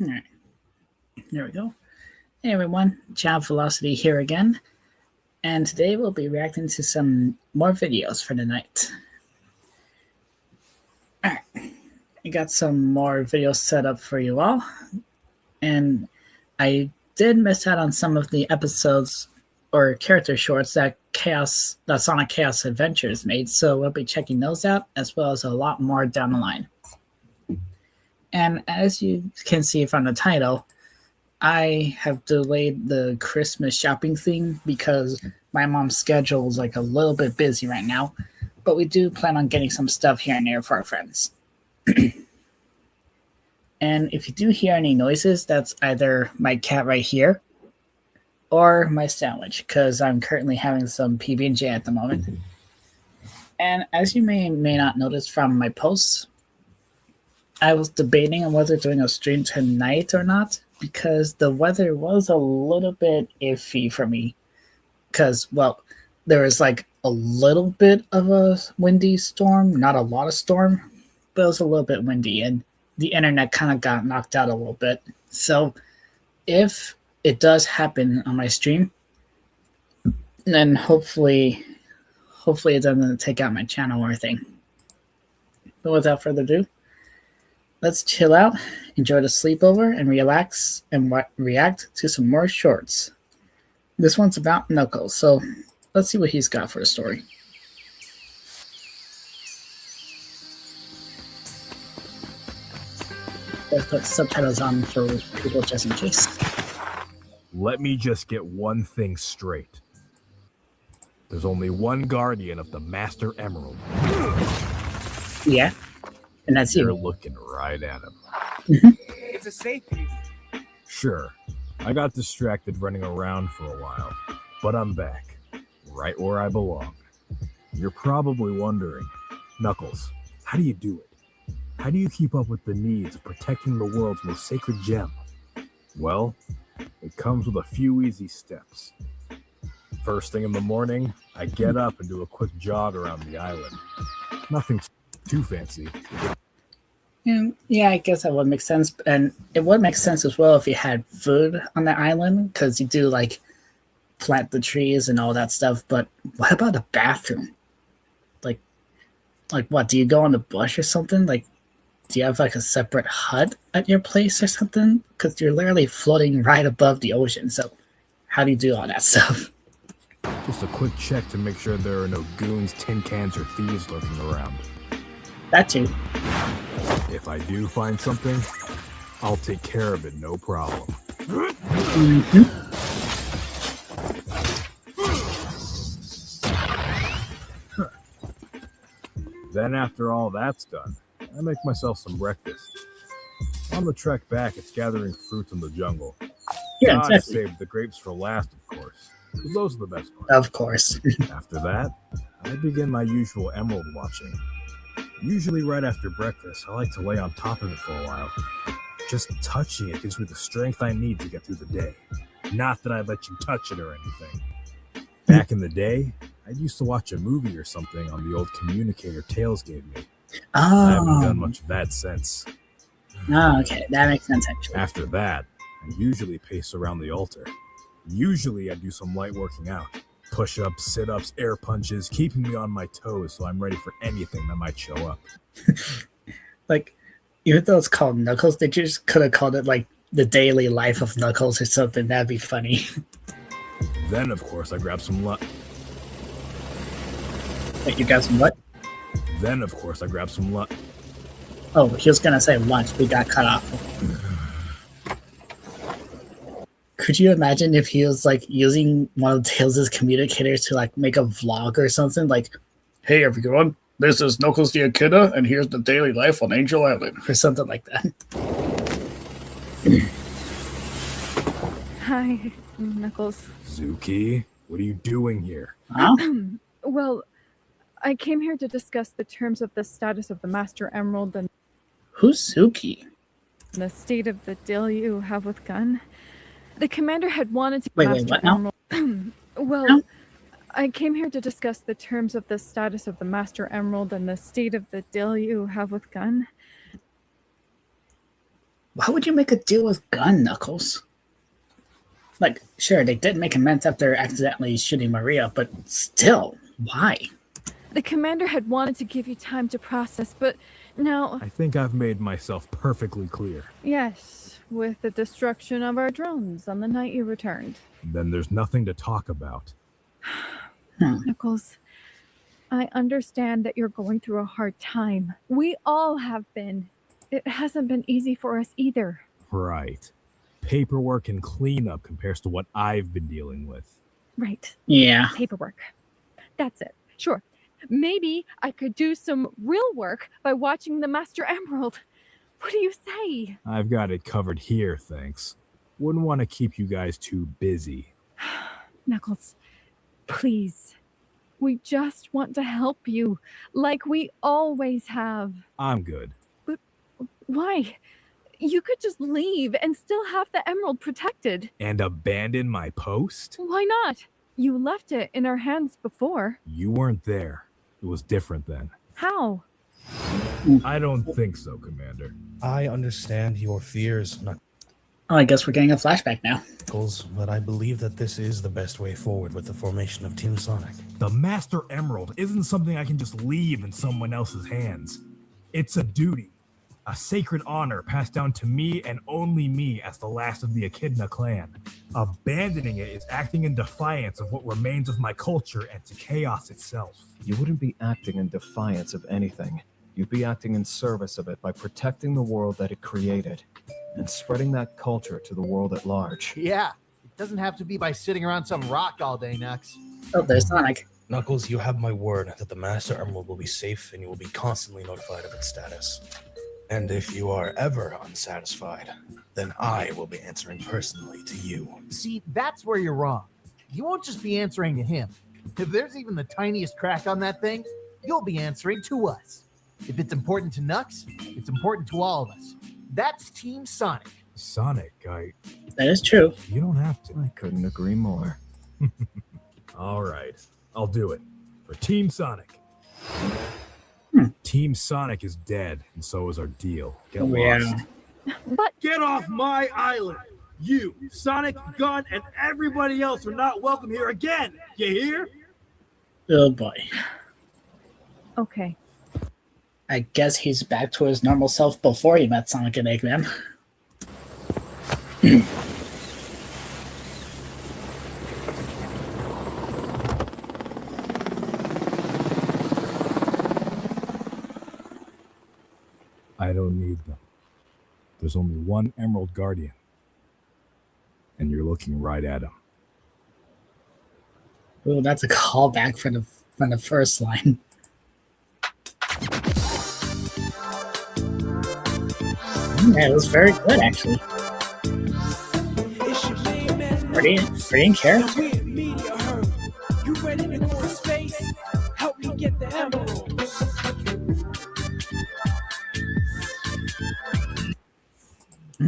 All right, there we go. Hey everyone, Chad Velocity here again, and today we'll be reacting to some more videos for the night. All right, I got some more videos set up for you all, and I did miss out on some of the episodes or character shorts that Sonic Chaos Adventures made, so we'll be checking those out as well as a lot more down the line. And as you can see from the title, I have delayed the Christmas shopping thing because my mom's schedule is like a little bit busy right now, but we do plan on getting some stuff here and there for our friends. And if you do hear any noises, that's either my cat right here or my sandwich, because I'm currently having some PB&J at the moment. And as you may not notice from my posts, I was debating on whether doing a stream tonight or not, because the weather was a little bit iffy for me. Because, well, there was like a little bit of a windy storm, not a lot of storm, but it was a little bit windy, and the internet kind of got knocked out a little bit. So if it does happen on my stream, then hopefully it doesn't take out my channel or anything. But without further ado, let's chill out, enjoy the sleepover, and relax and react to some more shorts. This one's about Knuckles, so let's see what he's got for a story. Let's put subtitles on for people just in case. Let me just get one thing straight. There's only one guardian of the Master Emerald. Yeah, and that's You're you. looking right at him. It's a safety. Sure, I got distracted running around for a while, but I'm back, right where I belong. You're probably wondering, Knuckles, how do you do it? How do you keep up with the needs of protecting the world's most sacred gem? Well, it comes with a few easy steps. First thing in the morning, I get up and do a quick jog around the island. Nothing too fancy. Yeah, I guess that would make sense. And it would make sense as well if you had food on the island, because you do like plant the trees and all that stuff. But what about the bathroom? Like what? Do you go on the bush or something? Like, do you have like a separate hut at your place or something? Because you're literally floating right above the ocean. So how do you do all that stuff? Just a quick check to make sure there are no goons, tin cans, or thieves lurking around. That too. If I do find something, I'll take care of it, no problem. Then after all that's done, I make myself some breakfast. On the trek back, it's gathering fruits in the jungle. Yeah, I exactly. saved the grapes for last, of course. 'Cause those are the best part. Of course. After that, I begin my usual emerald watching. Usually right after breakfast, I like to lay on top of it for a while. Just touching it gives me the strength I need to get through the day. Not that I'd let you touch it or anything. Back in the day, I used to watch a movie or something on the old communicator Tails gave me. I haven't done much of that since. Okay. That makes sense, actually. After that, I usually pace around the altar. Usually I do some light working out. Push-ups, sit-ups, air punches, keeping me on my toes so I'm ready for anything that might show up. Like, even though it's called Knuckles, they just could have called it like the daily life of Knuckles or something. That'd be funny. Then, of course, I grab some lunch. Wait, you got some what? Then, of course, I grab some lunch. Oh, he was gonna say lunch. We got cut off. Could you imagine if he was like using one of Tails' communicators to like make a vlog or something? Like, hey everyone, this is Knuckles the Echidna, and here's the daily life on Angel Island, or something like that. Hi, Knuckles. Zuki, what are you doing here? Huh? Well, I came here to discuss the terms of the status of the Master Emerald and Who's Suki? the state of the deal you have with Gun. The commander had wanted to Wait, Master what now? Emerald. Well, No? I came here to discuss the terms of the status of the Master Emerald and the state of the deal you have with Gun. Why would you make a deal with Gun, Knuckles? Like, sure, they did make amends after accidentally shooting Maria, but still, why? The commander had wanted to give you time to process, but now, I think I've made myself perfectly clear. yes, with the destruction of our drones on the night you returned. Then there's nothing to talk about. Knuckles, I understand that you're going through a hard time. We all have been. It hasn't been easy for us either. Right. Paperwork and cleanup compares to what I've been dealing with. Right. Yeah. Paperwork. That's it. Sure. Maybe I could do some real work by watching the Master Emerald. What do you say? I've got it covered here, thanks. Wouldn't want to keep you guys too busy. Knuckles, please. We just want to help you, like we always have. I'm good. But why? You could just leave and still have the emerald protected. And abandon my post? Why not? You left it in our hands before. You weren't there. It was different then. How? I don't think so, Commander. I understand your fears, Oh, I guess we're getting a flashback now. Knuckles, but I believe that this is the best way forward with the formation of Team Sonic. The Master Emerald isn't something I can just leave in someone else's hands. It's a duty. A sacred honor passed down to me and only me as the last of the Echidna clan. Abandoning it is acting in defiance of what remains of my culture and to chaos itself. You wouldn't be acting in defiance of anything. You'd be acting in service of it by protecting the world that it created and spreading that culture to the world at large. Yeah, it doesn't have to be by sitting around some rock all day, Nux. Oh, there's Sonic. Knuckles, you have my word that the Master Emerald will be safe and you will be constantly notified of its status. And if you are ever unsatisfied, then I will be answering personally to you. See, that's where you're wrong. You won't just be answering to him. If there's even the tiniest crack on that thing, you'll be answering to us. If it's important to Nux, it's important to all of us. That's Team Sonic. Sonic, That is true. you don't have to. I couldn't agree more. All right, I'll do it. For Team Sonic. Team Sonic is dead, and so is our deal. Get lost. But Get off my island! You, Sonic, Gun, and everybody else are not welcome here again! You hear? Oh boy. okay. I guess he's back to his normal self before he met Sonic and Eggman. I don't need them. There's only one Emerald Guardian. And you're looking right at him. Ooh, that's a callback from the first line. Yeah, it was very good, actually. Pretty in character. You ready to go in space? Help me get the emeralds.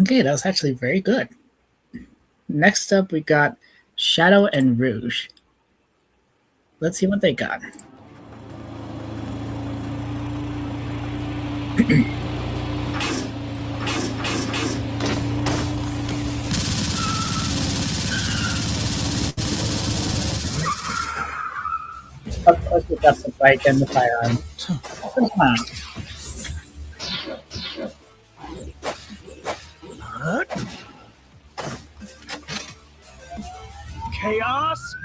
Okay, that was actually very good. Next up, we got Shadow and Rouge. Let's see what they got. Of course, we got the bike and the firearm. Come on. Chaos?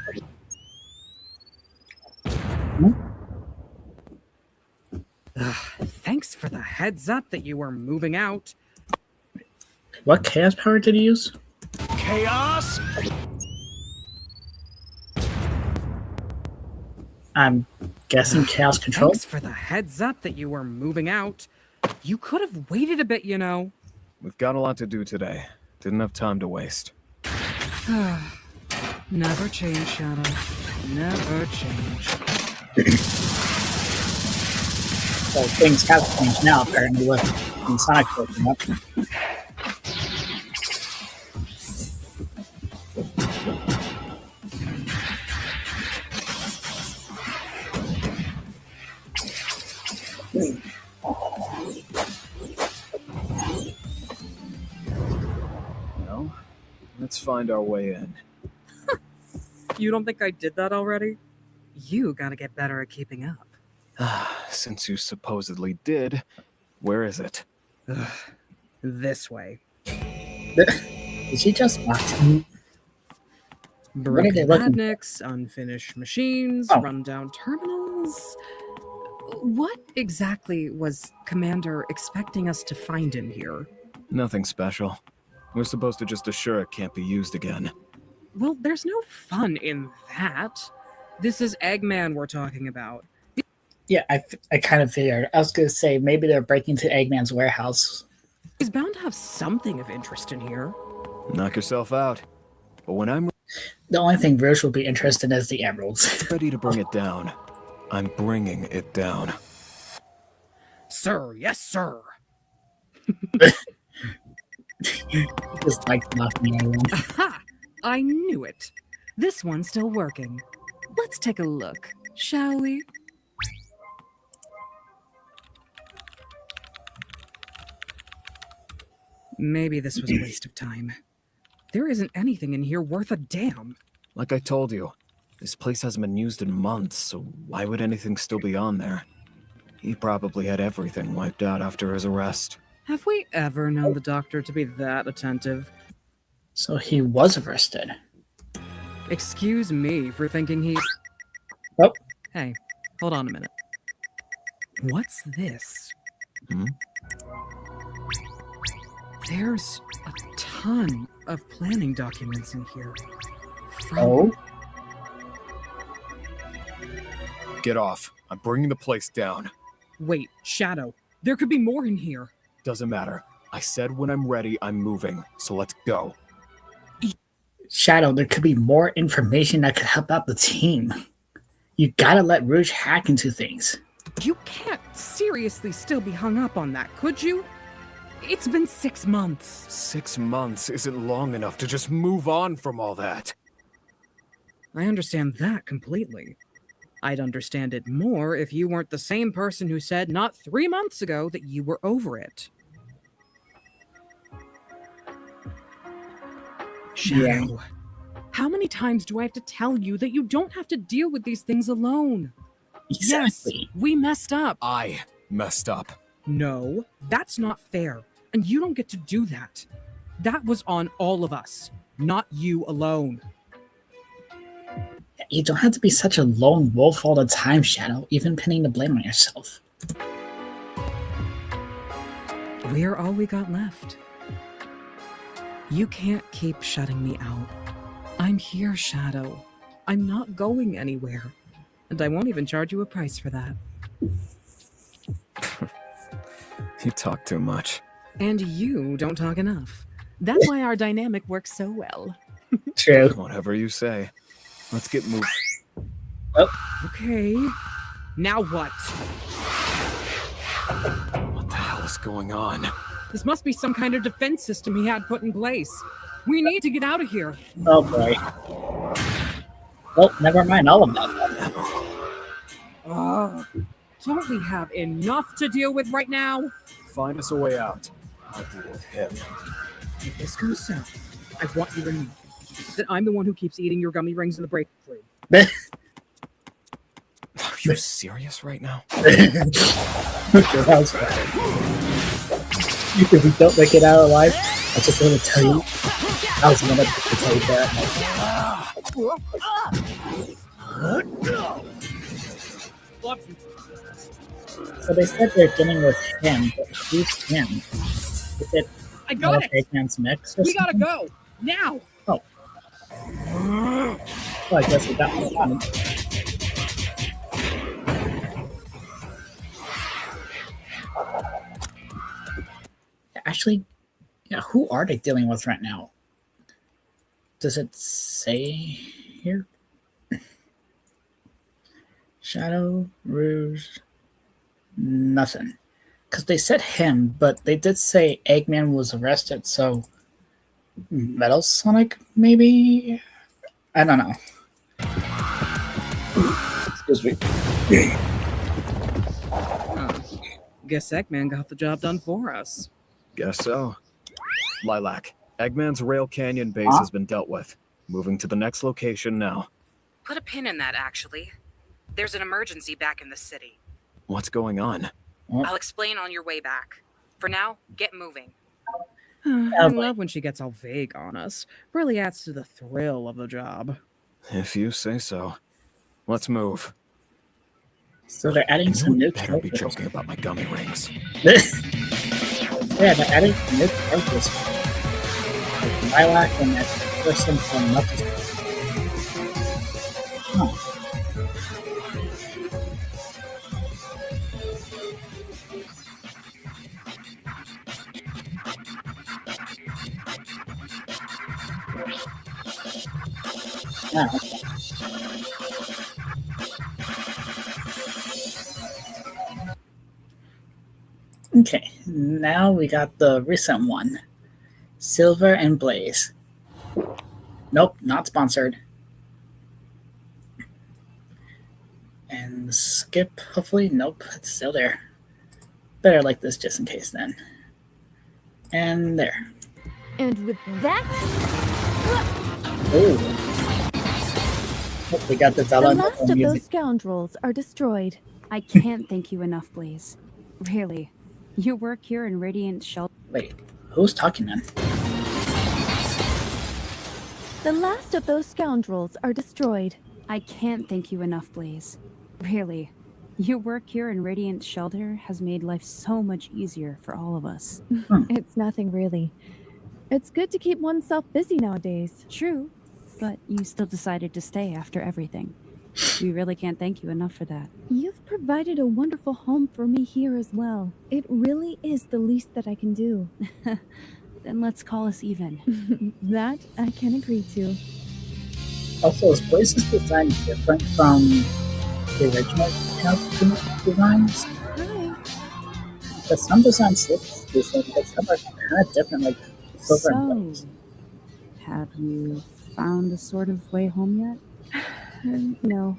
Thanks for the heads up that you were moving out. What chaos power did he use? Chaos? I'm guessing chaos control. Thanks for the heads up that you were moving out. You could have waited a bit, you know. We've got a lot to do today. Didn't have time to waste. Never change, Shadow. Never change. So things have changed now, apparently, with the Sonic waking up. Let's find our way in. You don't think I did that already? You gotta get better at keeping up. Since you supposedly did, where is it? This way. Did she just box me? What are they Broken looking for? cabinets, unfinished machines, Oh. rundown terminals. What exactly was Commander expecting us to find in here? Nothing special. We're supposed to just assure it can't be used again. Well, there's no fun in that. This is Eggman we're talking about. Yeah, I kind of figured. I was going to say maybe they're breaking into Eggman's warehouse. He's bound to have something of interest in here. Knock yourself out. But when I'm The only thing Rouge will be interested in is the emeralds. ready to bring it down, I'm bringing it down. Sir, yes, sir. Just like mocking everyone. Aha! I knew it. This one's still working. Let's take a look, shall we? Maybe this was a waste of time. There isn't anything in here worth a damn. Like I told you, this place hasn't been used in months, so why would anything still be on there? He probably had everything wiped out after his arrest. Have we ever known the doctor to be that attentive? So he was arrested. Excuse me for thinking he... Oh. Hey, hold on a minute. What's this? Hmm? There's a ton of planning documents in here. From- Oh? Get off. I'm bringing the place down. Wait, Shadow. There could be more in here. Doesn't matter. I said when I'm ready, I'm moving. So let's go. Shadow, there could be more information that could help out the team. You gotta let Rouge hack into things. You can't seriously still be hung up on that, could you? It's been 6 months. 6 months isn't long enough to just move on from all that. I understand that completely. I'd understand it more if you weren't the same person who said not 3 months ago that you were over it. Shadow, how many times do I have to tell you that you don't have to deal with these things alone? Exactly. Yes, we messed up. I messed up. No, that's not fair. And you don't get to do that. That was on all of us, not you alone. You don't have to be such a lone wolf all the time, Shadow, even pinning the blame on yourself. We're all we got left. You can't keep shutting me out. I'm here, Shadow. I'm not going anywhere. And I won't even charge you a price for that. You talk too much. And you don't talk enough. That's why our dynamic works so well. True. Whatever you say. Let's get moving. Okay. Now what? What the hell is going on? This must be some kind of defense system he had put in place. We need to get out of here. Oh boy. Well, never mind all of that. Don't we have enough to deal with right now? Find us a way out. I'll deal with him. If this goes south, I want you to know that I'm the one who keeps eating your gummy rings in the break room. Are you serious right now? Your house. If we don't make it out alive, I just want to tell you. I was gonna tell you that. So they said they're dealing with him, but who's him? Is it I got it! Eggman's mix? Or We gotta something? go! Now! Well, I guess we got one. Actually, yeah, who are they dealing with right now? Does it say here? Shadow, Rouge, nothing. Because they said him, but they did say Eggman was arrested, so Metal Sonic, maybe? I don't know. Excuse me. Guess Eggman got the job done for us. Guess so. Lilac, Eggman's Rail Canyon base Huh? has been dealt with. Moving to the next location now. Put a pin in that, actually. There's an emergency back in the city. What's going on? I'll explain on your way back. For now, get moving. Yeah, I but- love when she gets all vague on us. Really adds to the thrill of the job. If you say so. Let's move. So they're adding You some new better be characters. joking about my gummy rings. Yeah, they're adding some new characters. Like Lilac and that person from Knuckles. Huh. Ah, okay. Okay, now we got the recent one. Silver and Blaze. Nope, not sponsored. And Skip, hopefully. Nope, it's still there. Better like this just in case then. And there. And with that, Oh. We got the the Zelda last of those music. scoundrels are destroyed. I can't thank you enough, Blaze. Really. Your work here in Radiant Shelter. Wait, who's talking then? The last of those scoundrels are destroyed. I can't thank you enough, Blaze. Really. Your work here in Radiant Shelter has made life so much easier for all of us. It's nothing really. It's good to keep oneself busy nowadays. True, but you still decided to stay after everything. We really can't thank you enough for that. You've provided a wonderful home for me here as well. It really is the least that I can do. Then let's call us even. That I can agree to. Also, is Blaze's design different from the original designs? Hi. Because some designs look decent, but some are kind of different, like Silver and So, Blaze. have you found a sort of way home yet? No,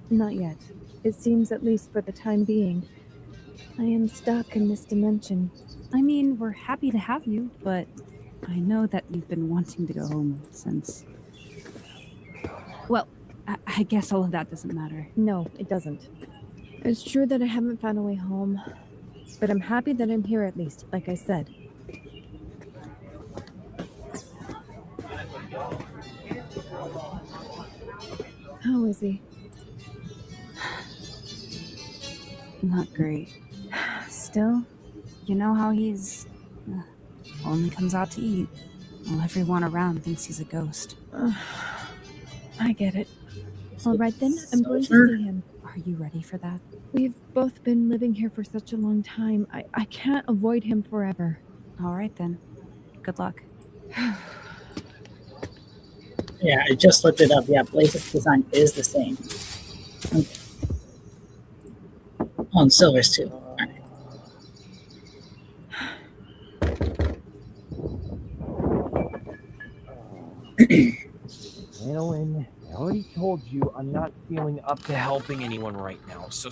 not yet. It seems, at least for the time being, I am stuck in this dimension. I mean, we're happy to have you, but I know that you've been wanting to go home since. Well, I guess all of that doesn't matter. No, it doesn't. It's true that I haven't found a way home, but I'm happy that I'm here at least, like I said. How is he? Not great. Still? You know how he's only comes out to eat, while everyone around thinks he's a ghost. I get it. All right then, I'm going to Silver? see him. Are you ready for that? We've both been living here for such a long time. I can't avoid him forever. All right then. Good luck. Yeah, I just looked it up. Yeah, Blaze's design is the same. Okay. Oh, and Silver's too. Alright. Annalyn, I already told you I'm not feeling up to helping anyone right now. So,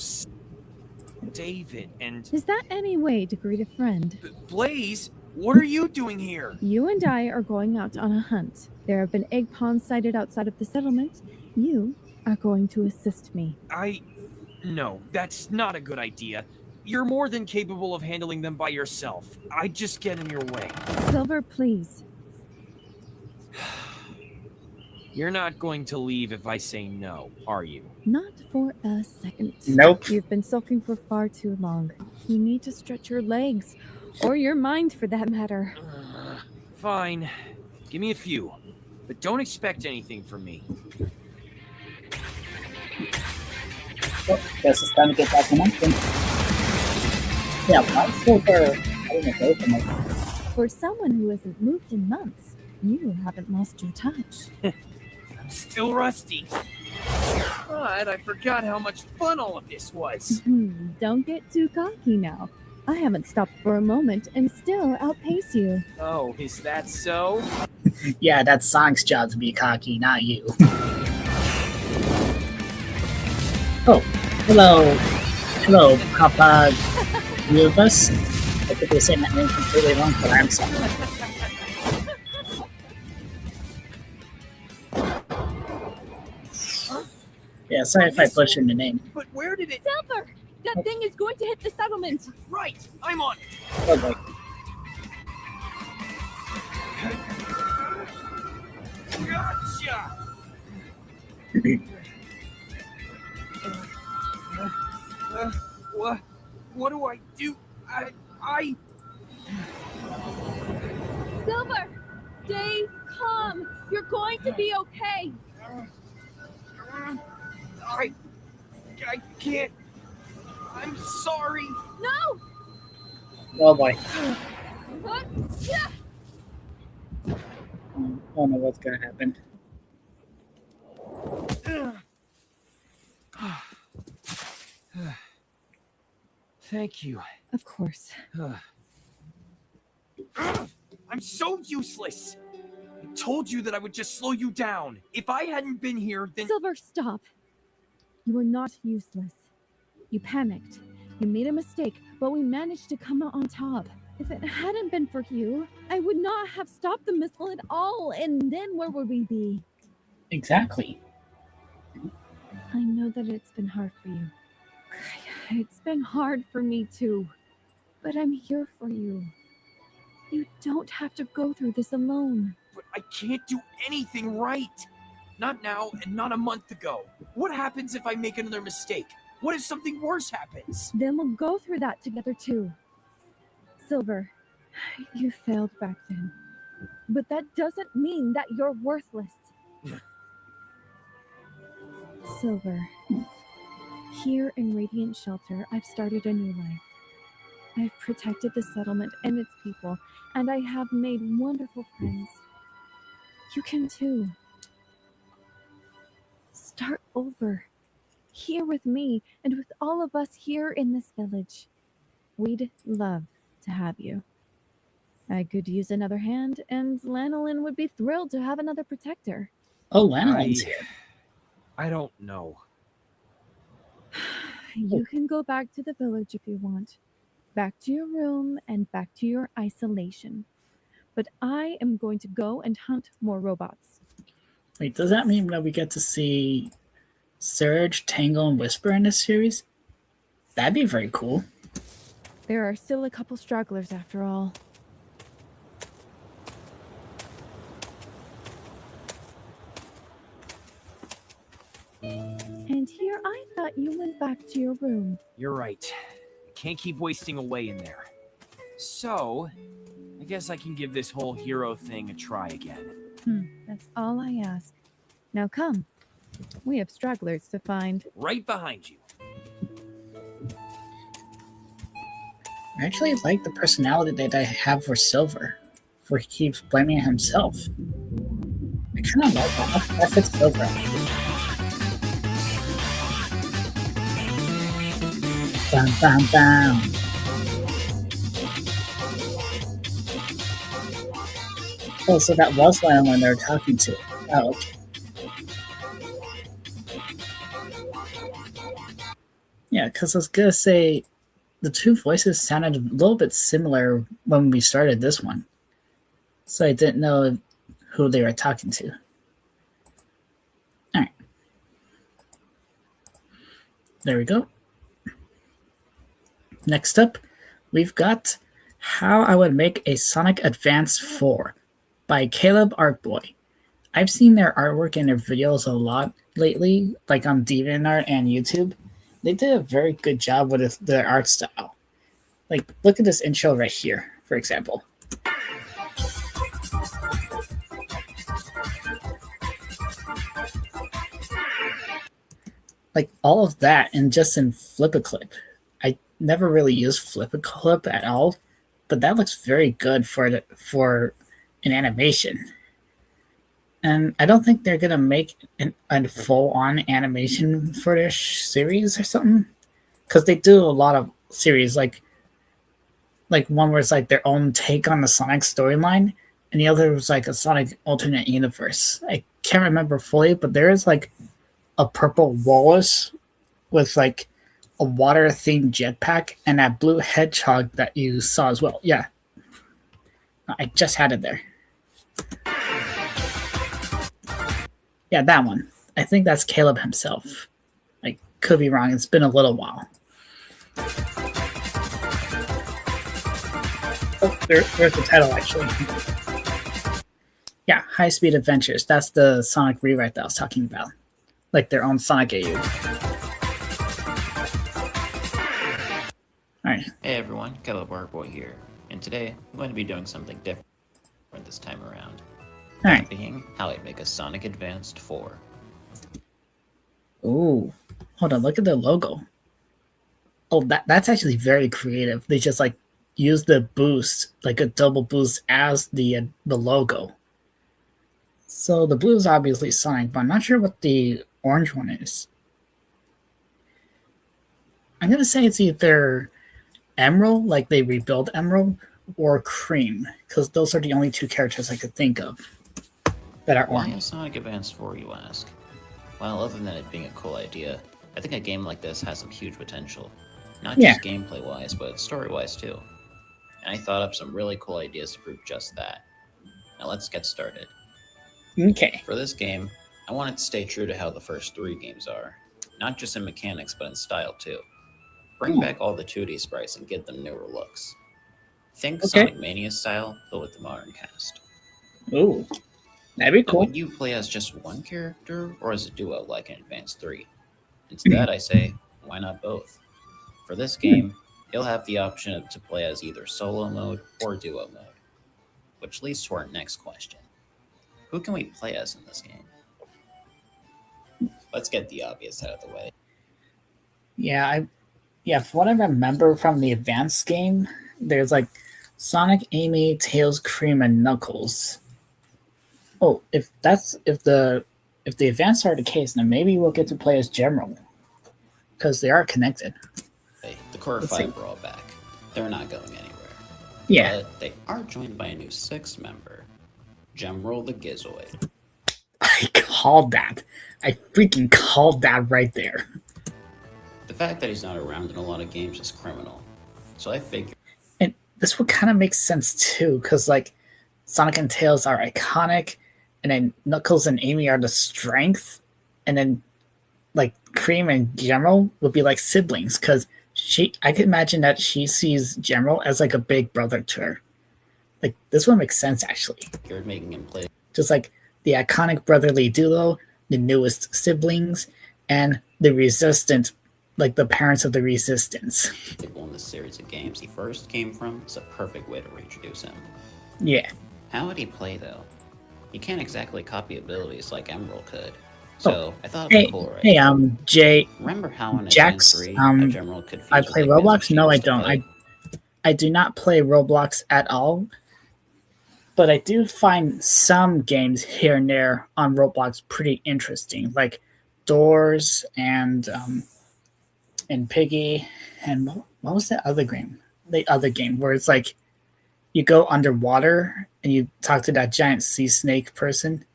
David and Is that any way to greet a friend? Blaze, what are you doing here? You and I are going out on a hunt. There have been egg ponds sighted outside of the settlement. You are going to assist me. No, that's not a good idea. You're more than capable of handling them by yourself. I'd just get in your way. Silver, please. You're not going to leave if I say no, are you? Not for a second. Nope. You've been sulking for far too long. You need to stretch your legs. Or your mind, for that matter. Fine. Give me a few. But don't expect anything from me. Well, guess it's time to get back in action. Yeah, why Silver having a go from it? For someone who hasn't moved in months, you haven't lost your touch. I'm still rusty. But I forgot how much fun all of this was. Don't get too cocky now. I haven't stopped for a moment and still outpace you. Oh, is that so? Yeah, that's Sonic's job to be cocky, not you. Oh, hello. Hello, Papa Rubus. I could be saying that name completely wrong, but I'm sorry. Yeah, sorry if I butchered the name. But where did it? Silver! That thing is going to hit the settlement! Right, I'm on it. Oh boy. Gotcha. What do I do? I. Silver! Stay calm! You're going to be okay! I can't. I'm sorry. No! Oh boy. What? I don't know what's gonna happen. Thank you. Of course. I'm so useless. I told you that I would just slow you down. If I hadn't been here, then. Silver, stop. You were not useless. You panicked. You made a mistake, but we managed to come out on top. If it hadn't been for you, I would not have stopped the missile at all, and then where would we be? Exactly. I know that it's been hard for you. It's been hard for me too. But I'm here for you. You don't have to go through this alone. But I can't do anything right. Not now and not a month ago. What happens if I make another mistake? What if something worse happens? Then we'll go through that together too. Silver, you failed back then. But that doesn't mean that you're worthless. Silver, here in Radiant Shelter, I've started a new life. I've protected the settlement and its people, and I have made wonderful friends. You can too. Start over. Here with me and with all of us here in this village. We'd love to have you. I could use another hand, and Lanolin would be thrilled to have another protector. Oh, Lanolin's here. I don't know. You can go back to the village if you want. Back to your room and back to your isolation. But I am going to go and hunt more robots. Wait, does that mean that we get to see Surge, Tangle, and Whisper in this series? That'd be very cool. There are still a couple stragglers after all. And here I thought you went back to your room. You're right. I can't keep wasting away in there. So, I guess I can give this whole hero thing a try again. That's all I ask. Now come. We have stragglers to find. Right behind you. I actually like the personality that I have for Silver, for he keeps blaming himself. I kind of like that. That fits Silver, actually. Bam, bam, bam. Oh, so that was when they were talking to. Oh, okay. Yeah, because I was going to say, the two voices sounded a little bit similar when we started this one. So I didn't know who they were talking to. Alright. There we go. Next up, we've got How I Would Make a Sonic Advance 4 by Caleb Artboy. I've seen their artwork and their videos a lot lately, like on DeviantArt and YouTube. They did a very good job with their art style. Like, look at this intro right here, for example. Like, all of that, and just in Flip-A-Clip. I never really used Flip-A-Clip at all, but that looks very good for an animation. And I don't think they're going to make a full-on animation for this series or something. Because they do a lot of series, like one where it's like their own take on the Sonic storyline, and the other was like a Sonic alternate universe. I can't remember fully, but there is like a purple Wallace with like a water-themed jetpack and that blue hedgehog that you saw as well. Yeah. I just had it there. Yeah, that one. I think that's Caleb himself. could be wrong. It's been a little while. Oh, there's the title, actually. Yeah, High Speed Adventures. That's the Sonic rewrite that I was talking about. Like their own Sonic AU. Alright. Hey everyone, Caleb Workboy here, and today I'm going to be doing something different this time around. Alright. Being how I make a Sonic Advanced 4. Ooh. Hold on, look at the logo. Oh, that's actually very creative. They just like use the boost, like a double boost as the logo. So the blue is obviously Sonic, but I'm not sure what the orange one is. I'm gonna say it's either Emerald, like they rebuild Emerald, or Cream, because those are the only two characters I could think of that are Why orange. is Sonic Advance 4, you ask? Well, other than it being a cool idea, I think a game like this has some huge potential. Not just gameplay-wise, but story-wise too. And I thought up some really cool ideas to prove just that. Now let's get started. Okay. For this game, I wanted to stay true to how the first 3 games are. Not just in mechanics, but in style too. Bring back all the 2D sprites and give them newer looks. Think Sonic Mania style, but with the modern cast. Ooh. That'd be cool. Would you play as just one character, or as a duo like in Advance 3? Instead, I say, why not both? For this game, you'll have the option to play as either solo mode or duo mode. Which leads to our next question. Who can we play as in this game? Let's get the obvious out of the way. Yeah, from what I remember from the Advanced game, there's like Sonic, Amy, Tails, Cream, and Knuckles. Oh, if the Advanced are the case, then maybe we'll get to play as General, because they are connected. Hey, the core 5 are all back. They're not going anywhere. Yeah. But they are joined by a new 6th member, General the Gizoid. I called that. I freaking called that right there. The fact that he's not around in a lot of games is criminal. So I figured... And this would kind of make sense too, because like Sonic and Tails are iconic, and then Knuckles and Amy are the strength, and then like Cream and General would be like siblings, because I could imagine that she sees General as like a big brother to her. Like this would make sense actually. You're making him play Just like the iconic brotherly duo, the newest siblings, and the Resistant, like the parents of the Resistance. in the series of games he first came from. It's a perfect way to reintroduce him. Yeah. How would he play though? He can't exactly copy abilities like Emerald could. So I thought it was cool, right? Hey, Jay. Remember how in Jax, Advance 3, a General could I fuse play with Roblox? No, I machines to don't. fight? I do not play Roblox at all. But I do find some games here and there on Roblox pretty interesting, like Doors and Piggy, and what was the other game? The other game where it's like you go underwater and you talk to that giant sea snake person.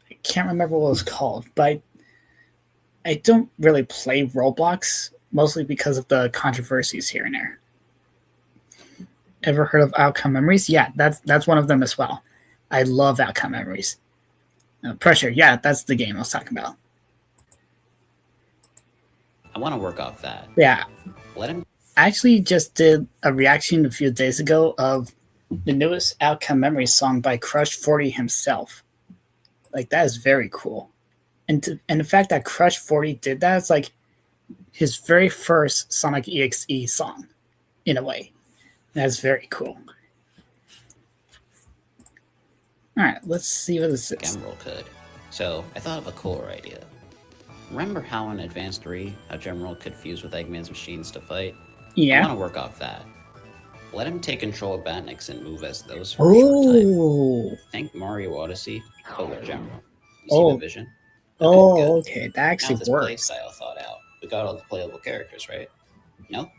I can't remember what it was called, but I don't really play Roblox, mostly because of the controversies here and there. Ever heard of Outcome Memories? Yeah, that's one of them as well. I love Outcome Memories. Pressure, yeah, that's the game I was talking about. I want to work off that. Yeah. Let him. I actually just did a reaction a few days ago of the newest Outcome Memories song by Crush 40 himself. Like, that is very cool. And the fact that Crush 40 did that, it's like his very first Sonic EXE song, in a way. That's very cool. Alright, let's see what this is. Emerald could. So I thought of a cooler idea. Remember how in Advance 3, how General could fuse with Eggman's machines to fight? Yeah. I want to work off that. Let him take control of Batniks and move as those for a short time. Think Mario Odyssey, but with General. You see the vision? Okay, that actually now this play works. style thought out. We got all the playable characters, right? Nope.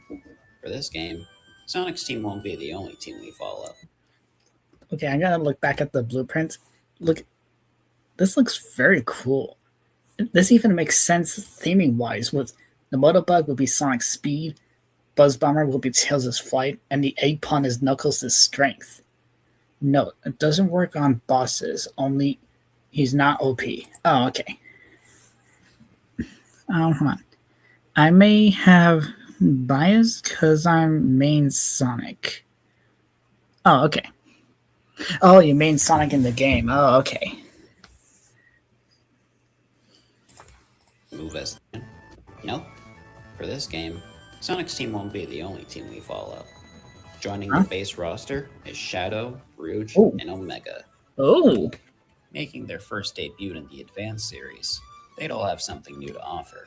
For this game, Sonic's team won't be the only team we follow. Okay, I'm gonna look back at the blueprint. Look, this looks very cool. This even makes sense theming wise. With the Motobug will be Sonic's speed, Buzz Bomber will be Tails' flight, and the Egg Pun is Knuckles' strength. No, it doesn't work on bosses. Only he's not OP. Oh, okay. Hold on. I may have bias because I'm main Sonic. Oh, okay. Oh, you main Sonic in the game. Oh, okay. Move as nope. For this game, Sonic's team won't be the only team we follow. Joining the base roster is Shadow, Rouge, and Omega. Oh. Making their first debut in the Advanced series, they'd all have something new to offer.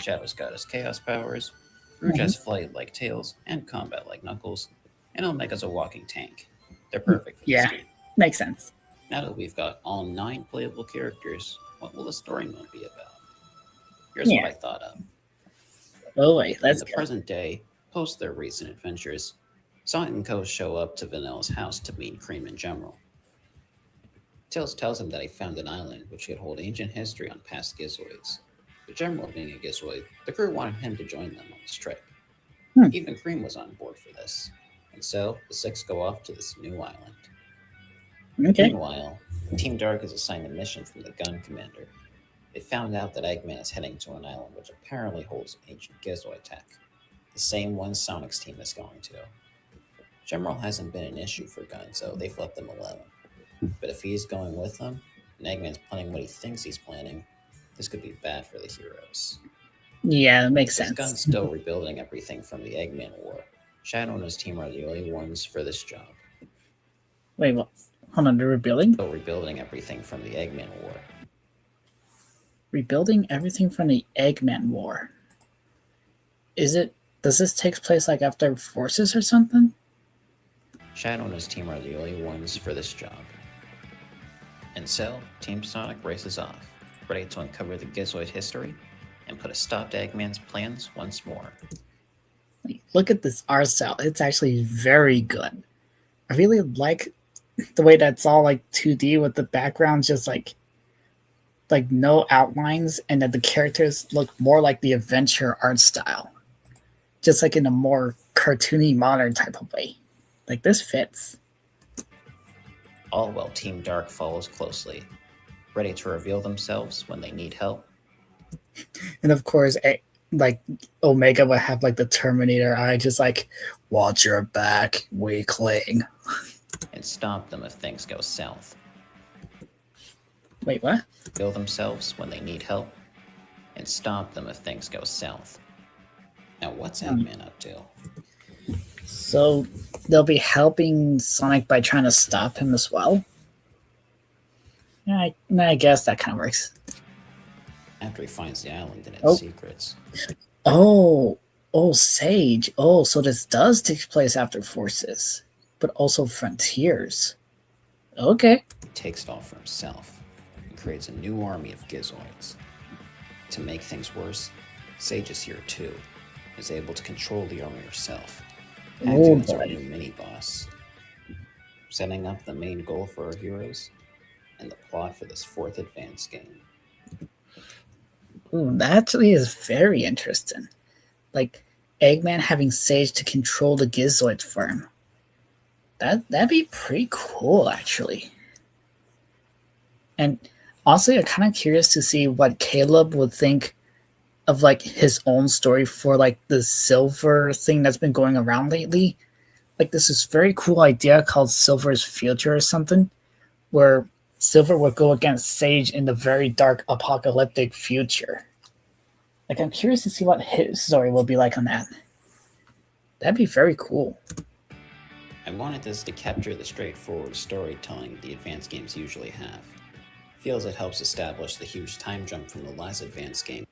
Shadow's got his Chaos powers, Rouge has flight like Tails and combat like Knuckles, and Omega's a walking tank. They're perfect for this game. Makes sense. Now that we've got all 9 playable characters, what will the story mode be about? Here's what I thought of. Oh wait, let's In the present day, post their recent adventures, Sonic and Co. show up to Vanilla's house to meet Cream and General. Tails tells him that he found an island which could hold ancient history on past Gizoids. With General being a Gizoid, the crew wanted him to join them on this trip. Even Cream was on board for this, and so the 6 go off to this new island. Okay. Meanwhile, Team Dark is assigned a mission from the gun commander. They found out that Eggman is heading to an island which apparently holds ancient Gizoid tech, the same one Sonic's team is going to. General hasn't been an issue for Gun, so they've let them alone. But if he's going with them, and Eggman's planning what he thinks he's planning, this could be bad for the heroes. Yeah, that makes sense. Gun's still rebuilding everything from the Eggman War. Shadow and his team are the only ones for this job. Wait, what? Hold on, they're rebuilding? Still rebuilding everything from the Eggman War. Rebuilding everything from the Eggman War. Does this take place like after Forces or something? Shadow and his team are the only ones for this job. And so, Team Sonic races off, ready to uncover the Gizoid history and put a stop to Eggman's plans once more. Look at this art style. It's actually very good. I really like the way that's all like 2D with the background just like no outlines, and that the characters look more like the adventure art style. Just like in a more cartoony modern type of way. Like this fits. All while Team Dark follows closely, ready to reveal themselves when they need help. And of course, like Omega would have like the Terminator eye, just like, watch your back, weakling. And stop them if things go south. Wait, what? Reveal themselves when they need help, and stop them if things go south. Now what's Eggman up to? So they'll be helping Sonic by trying to stop him as well? I guess that kind of works. After he finds the island and its secrets. Oh, Sage. Oh, so this does take place after Forces, but also Frontiers. Okay. He takes it all for himself and creates a new army of Gizoids. To make things worse, Sage is here too, is able to control the army herself. Acting as our new mini-boss. Setting up the main goal for our heroes and the plot for this 4th Advance game. Ooh, that actually is very interesting. Like, Eggman having Sage to control the Gizoid for him. That'd be pretty cool, actually. And also, I'm kind of curious to see what Caleb would think of like his own story for like the Silver thing that's been going around lately. Like this is very cool idea called Silver's Future or something, where Silver would go against Sage in the very dark apocalyptic future. Like I'm curious to see what his story will be like on that. That'd be very cool. I wanted this to capture the straightforward storytelling the Advanced games usually have. Feels it helps establish the huge time jump from the last Advanced game.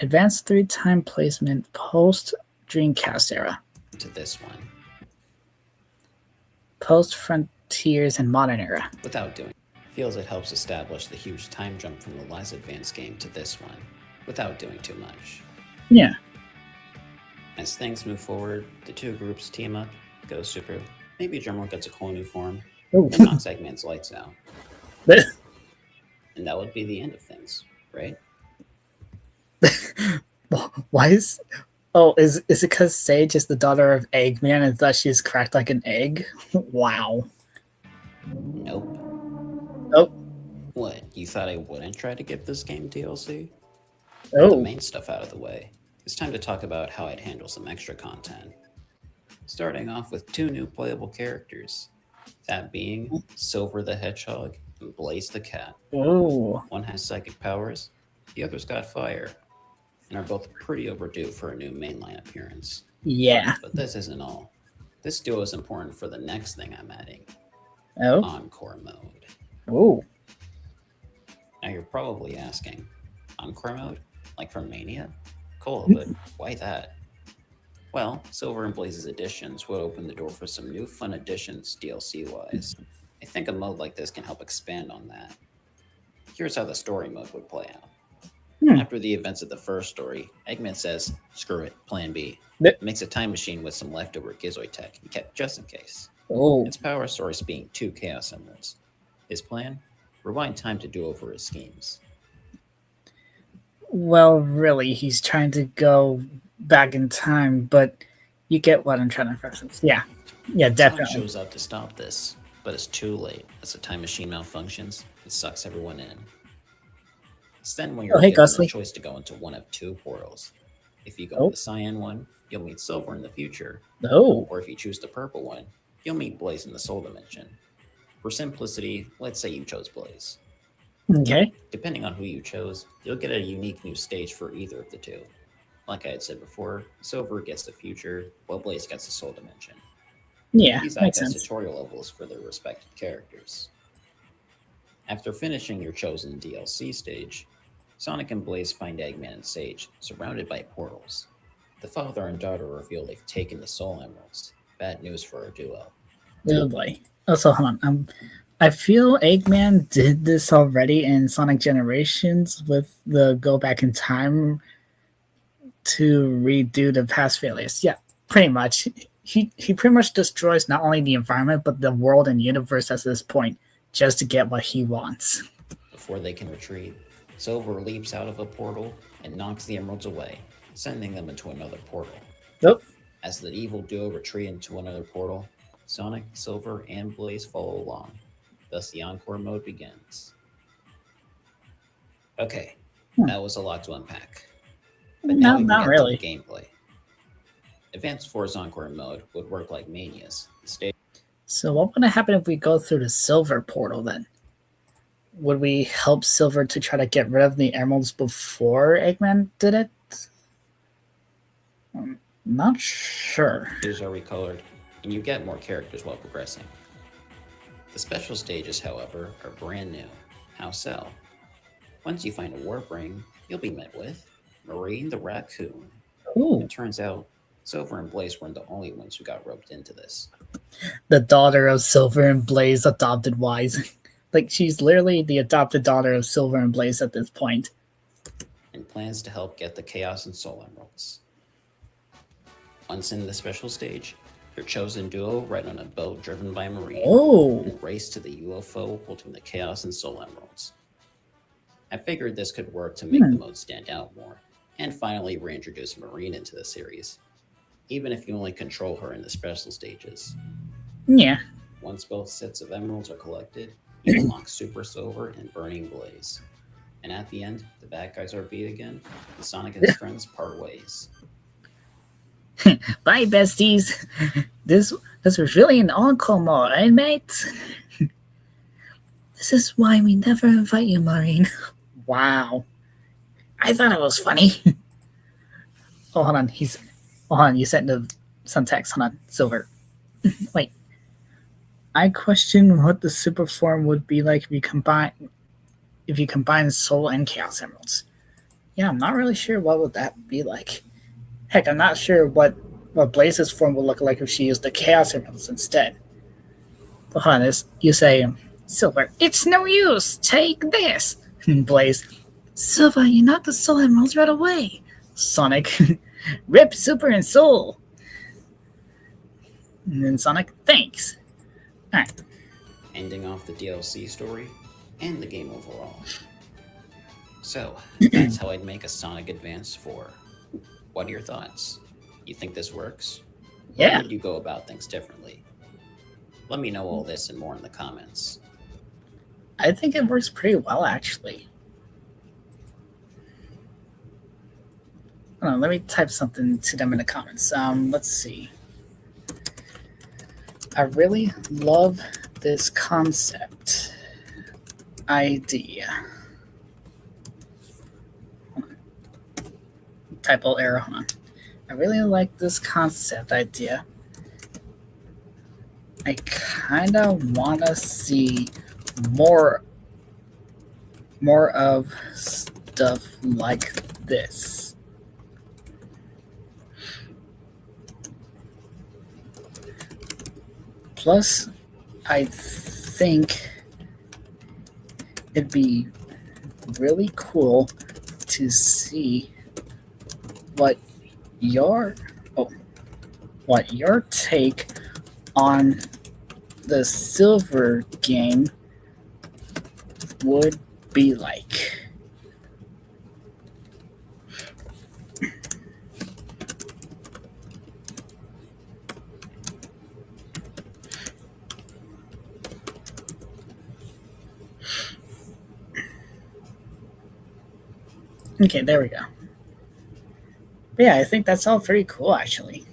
Advanced 3 time placement post Dreamcast era. To this one. Post Frontiers and Modern era. Without doing. Feels it helps establish the huge time jump from the last Advanced game to this one. Without doing too much. Yeah. As things move forward, the two groups team up, go super. Maybe General gets a cool new form. Ooh. And knocks Eggman's lights out. And that would be the end of things, right? Why is... Oh, is it because Sage is the daughter of Eggman and thus she's cracked like an egg? Wow. Nope. Nope. What, you thought I wouldn't try to give this game DLC? With the Oh. main stuff out of the way, it's time to talk about how I'd handle some extra content. Starting off with 2 new playable characters, that being Silver the Hedgehog and Blaze the Cat. Oh. One has psychic powers, the other's got fire, and are both pretty overdue for a new mainline appearance. Yeah. But this isn't all. This duo is important for the next thing I'm adding, Oh. Encore mode. Oh. Now you're probably asking, Encore mode? Like from Mania? Cool, but why that? Well, Silver and Blaze's additions will open the door for some new fun additions DLC-wise. I think a mode like this can help expand on that. Here's how the story mode would play out. After the events of the first story, Eggman says, screw it, plan B. Makes a time machine with some leftover Gizoid tech he kept just in case. Oh. Its power source being 2 Chaos Emeralds. His plan? Rewind time to do over his schemes. Well, really, he's trying to go back in time, but you get what I'm trying to reference. Yeah. Yeah, Sonic definitely. shows up to stop this, but it's too late as the time machine malfunctions and sucks everyone in. It's then when you're Oh, hey, given Gusly. the choice to go into one of 2 portals. If you go Oh. in the cyan one, you'll meet Silver in the future. Oh. Or if you choose the purple one, you'll meet Blaze in the Soul Dimension. For simplicity, let's say you chose Blaze. Okay. Depending on who you chose, you'll get a unique new stage for either of the 2. Like I had said before, Silver gets the future, while Blaze gets the Soul Dimension. Yeah, These makes act as sense. tutorial levels for their respective characters. After finishing your chosen DLC stage, Sonic and Blaze find Eggman and Sage surrounded by portals. The father and daughter reveal they've taken the Soul Emeralds. Bad news for our duo. Oh boy. Also, hold on. I feel Eggman did this already in Sonic Generations with the go back in time to redo the past failures. Yeah, pretty much. He pretty much destroys not only the environment but the world and universe at this point just to get what he wants. Before they can retreat, Silver leaps out of a portal and knocks the emeralds away, sending them into another portal. Nope. As the evil duo retreat into another portal, Sonic, Silver, and Blaze follow along. Thus, the Encore mode begins. Okay, that was a lot to unpack. But now we can Not get to really. the gameplay. Advanced Force Encore mode would work like Mania's. So what would happen if we go through the Silver portal then? Would we help Silver to try to get rid of the emeralds before Eggman did it? Not sure. Stages are recolored, and you get more characters while progressing. The special stages, however, are brand new. How so? Once you find a warp ring, you'll be met with Marine the Raccoon. Ooh. It turns out Silver and Blaze weren't the only ones who got roped into this. The daughter of Silver and Blaze adopted Wise. Like, she's literally the adopted daughter of Silver and Blaze at this point. And plans to help get the Chaos and Soul Emeralds. Once in the special stage, your chosen duo ride on a boat driven by Marine Oh. and race to the UFO holding the Chaos and Soul Emeralds. I figured this could work to make the mode stand out more, and finally reintroduce Marine into the series, even if you only control her in the special stages. Yeah. Once both sets of emeralds are collected, you unlock Super Silver and Burning Blaze. And at the end, the bad guys are beat again, and Sonic and his friends part ways. Bye, besties. This was really an encore mode, eh, mate? This is why we never invite you, Marine. Wow. I thought it was funny. Oh, hold on. Hold on. You sent some text. Hold on. Silver. Wait. I question what the super form would be like if you combine Soul and Chaos Emeralds. Yeah, I'm not really sure what would that be like. Heck, I'm not sure what Blaze's form would look like if she used the Chaos Emeralds instead. But hold on, you say, Silver, it's no use, take this. Blaze, Silver, you knocked the Soul Emeralds right away. Sonic, rip Super and Soul. And then Sonic, thanks. Alright. Ending off the DLC story and the game overall. So, that's how I'd make a Sonic Advance 4. What are your thoughts? You think this works? Yeah. Or would you go about things differently? Let me know all this and more in the comments. I think it works pretty well, actually. Hold on, let me type something to them in the comments. Let's see. I really love this concept idea. Hold on. Typo error. Hold on. I really like this concept idea. I kind of want to see more of stuff like this. Plus, I think it'd be really cool to see what your take on the silver game would be like. Okay, there we go. But yeah, I think that's all pretty cool, actually.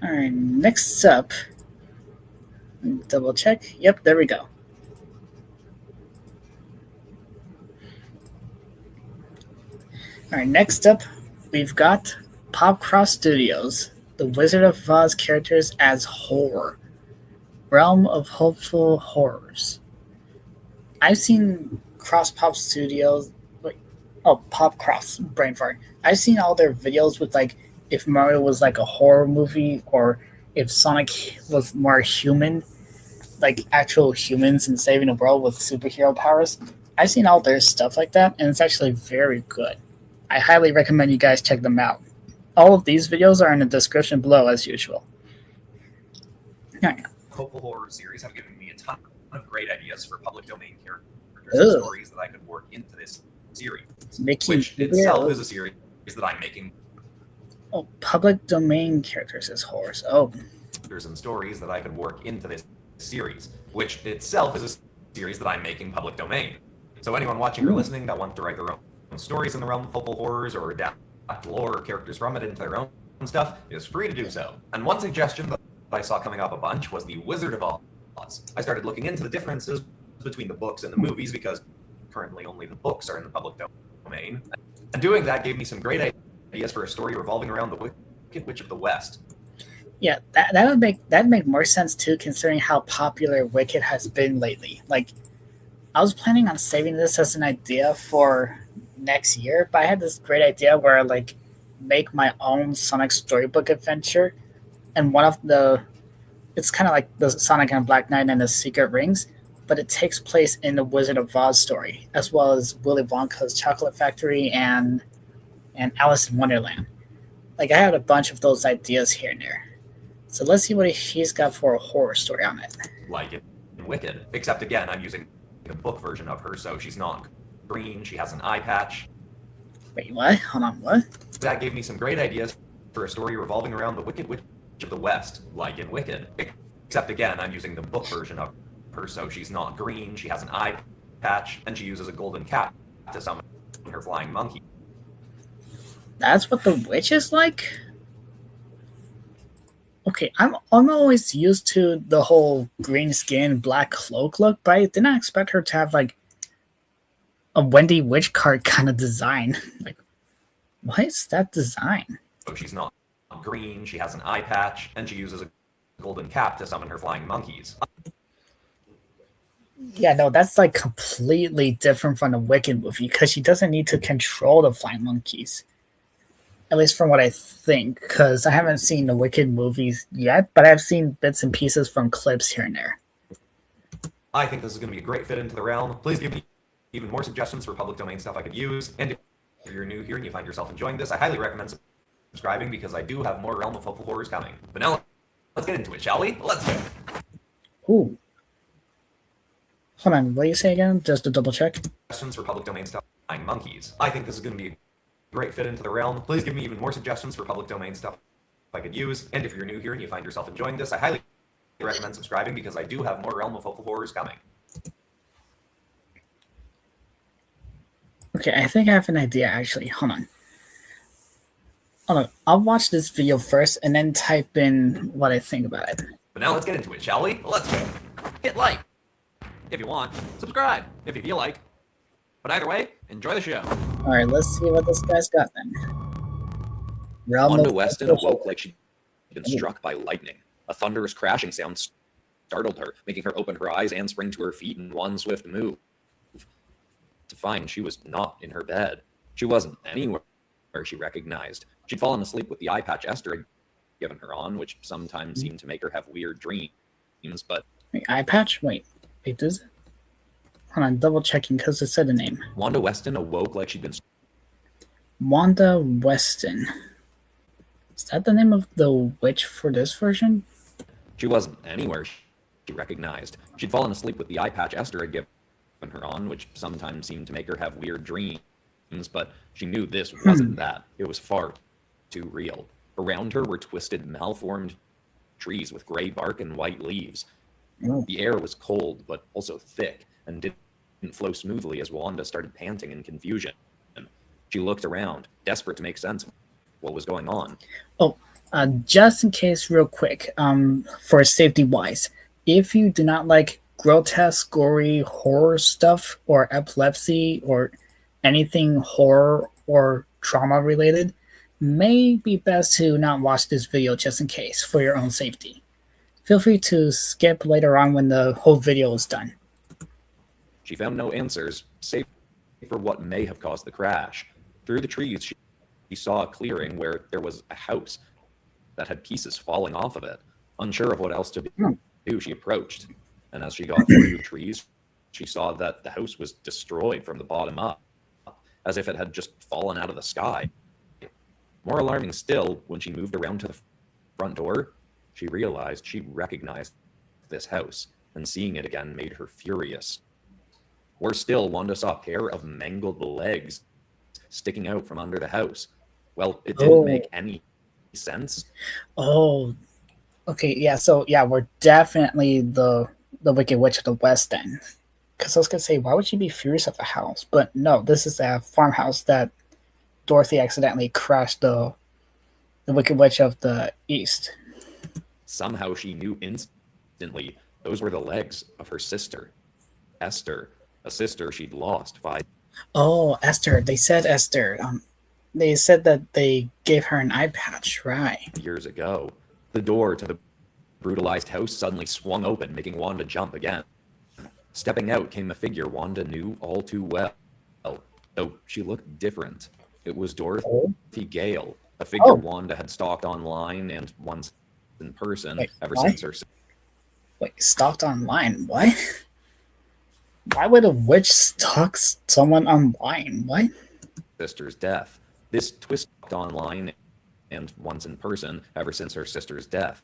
All right, next up, double check. Yep, there we go. All right, next up, we've got Popcross Studios, the Wizard of Oz characters as horror, Realm of Hopeful Horrors. I've seen Pop Studios, Popcross, brain fart. I've seen all their videos with like if Mario was like a horror movie or if Sonic was more human, like actual humans and saving the world with superhero powers. I've seen all their stuff like that, and it's actually very good. I highly recommend you guys check them out. All of these videos are in the description below as usual. Alright. Hopeful Horror series have given me a ton of great ideas for public domain characters Ugh. and stories that I could work into this series, Mickey which itself Mouse. is a series that I'm making. Oh, public domain characters as horrors. Oh. And stories that I could work into this series, which itself is a series that I'm making public domain. So anyone watching or listening that wants to write their own stories in the realm of Hopeful Horrors or adapt lore or characters from it into their own stuff is free to do so. And one suggestion that I saw coming up a bunch was the Wizard of Oz. I started looking into the differences between the books and the movies because currently only the books are in the public domain. And doing that gave me some great ideas for a story revolving around the Wicked Witch of the West. Yeah, that'd make more sense too, considering how popular Wicked has been lately. Like, I was planning on saving this as an idea for next year, but I had this great idea where I like make my own Sonic storybook adventure, and it's kind of like the Sonic and Black Knight and the Secret Rings, but it takes place in the Wizard of Oz story, as well as Willy Wonka's Chocolate Factory and Alice in Wonderland. Like, I had a bunch of those ideas here and there. So let's see what he's got for a horror story on it. Like in Wicked, except again, I'm using the book version of her, so she's not green, she has an eye patch. Wait, what? Hold on, what? That gave me some great ideas for a story revolving around the Wicked Witch of the West, like in Wicked. Except again, I'm using the book version of her, so she's not green, she has an eye patch, and she uses a golden cat to summon her flying monkey. That's what the witch is like? Okay, I'm always used to the whole green skin, black cloak look, but I did not expect her to have like a Wendy Witch card kind of design. Like, what is that design? So she's not green, she has an eye patch, and she uses a golden cap to summon her flying monkeys. Yeah, no, that's like completely different from the Wicked movie because she doesn't need to control the flying monkeys. At least from what I think, because I haven't seen the Wicked movies yet, but I've seen bits and pieces from clips here and there. I think this is going to be a great fit into the realm. Please give me even more suggestions for public domain stuff I could use. And if you're new here and you find yourself enjoying this, I highly recommend subscribing because I do have more Realm of Hopeful Horrors coming. But now, let's get into it, shall we? Let's go. Ooh. Hold on, what do you say again? Just to double check. Suggestions for public domain stuff. Monkeys. I think this is going to be a great fit into the realm. Please give me even more suggestions for public domain stuff I could use. And if you're new here and you find yourself enjoying this, I highly recommend subscribing because I do have more Realm of Hopeful Horrors coming. Okay, I think I have an idea actually. Hold on. Hold on. I'll watch this video first and then type in what I think about it. But now let's get into it, shall we? Let's go. Hit like if you want. Subscribe if you feel like. But either way, enjoy the show. Alright, let's see what this guy's got then. Realm Wanda of Weston awoke like she'd been struck by lightning. A thunderous crashing sound startled her, making her open her eyes and spring to her feet in one swift move. To find she was not in her bed. She wasn't anywhere she recognized. She'd fallen asleep with the eye patch Esther had given her on, which sometimes seemed to make her have weird dreams, but... Wait, eye patch? Wait, does it? Hold on, double checking because it said the name. Wanda Weston awoke like she'd been... Wanda Weston. Is that the name of the witch for this version? She wasn't anywhere she recognized. She'd fallen asleep with the eye patch Esther had given her on, which sometimes seemed to make her have weird dreams, but she knew this wasn't that. It was far too real. Around her were twisted, malformed trees with gray bark and white leaves. The air was cold, but also thick, and didn't flow smoothly as Wanda started panting in confusion. She looked around, desperate to make sense of what was going on. Oh, just in case, real quick, for safety wise, if you do not like grotesque, gory horror stuff, or epilepsy, or anything horror or trauma related, may be best to not watch this video just in case, for your own safety. Feel free to skip later on when the whole video is done. She found no answers, save for what may have caused the crash. Through the trees, she saw a clearing where there was a house that had pieces falling off of it. Unsure of what else to do, she approached. And as she got through the trees, she saw that the house was destroyed from the bottom up, as if it had just fallen out of the sky. More alarming still, when she moved around to the front door, she realized she recognized this house, and seeing it again made her furious. Worse still, Wanda saw a pair of mangled legs sticking out from under the house. Well, it didn't make any sense. Oh, okay, yeah, so yeah, we're definitely the Wicked Witch of the West End. Because I was going to say, why would she be furious at the house? But no, this is a farmhouse that Dorothy accidentally crashed the Wicked Witch of the East. Somehow she knew instantly those were the legs of her sister, Esther, a sister she'd lost 5 Oh, Esther. They said Esther. They said that they gave her an eye patch, right? years ago. The door to the brutalized house suddenly swung open, making Wanda jump again. Stepping out came a figure Wanda knew all too well, though she looked different. It was Dorothy Gale, a figure Wanda had stalked online and once in person ever since her... Wait, stalked online? What? Why would a witch stalk someone online? What? sister's death. This twist online and once in person ever since her sister's death.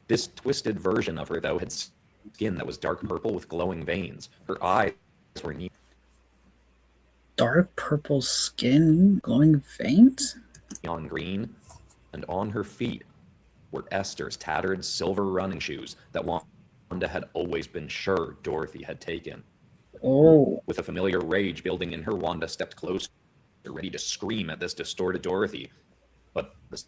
This twisted version of her, though, had skin that was dark purple with glowing veins. Her eyes were Dark purple skin, glowing veins? neon green, and on her feet were Esther's tattered silver running shoes that Wanda had always been sure Dorothy had taken. Oh. With a familiar rage building in her, Wanda stepped closer, ready to scream at this distorted Dorothy. But the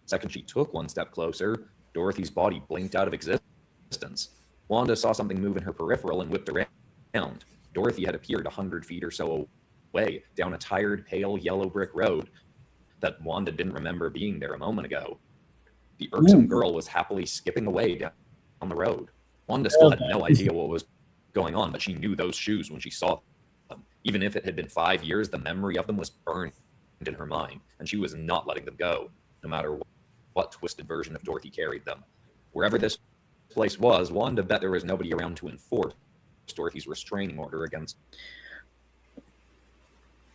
second she took one step closer, Dorothy's body blinked out of existence. Wanda saw something move in her peripheral and whipped around. Dorothy had appeared 100 feet or so away, down a tired, pale yellow brick road that Wanda didn't remember being there a moment ago. The irksome girl was happily skipping away down the road. Wanda still had no idea what was going on, but she knew those shoes when she saw them. Even if it had been 5 years, the memory of them was burned in her mind, and she was not letting them go, no matter what twisted version of Dorothy carried them. Wherever this place was, Wanda bet there was nobody around to enforce Dorothy's restraining order against...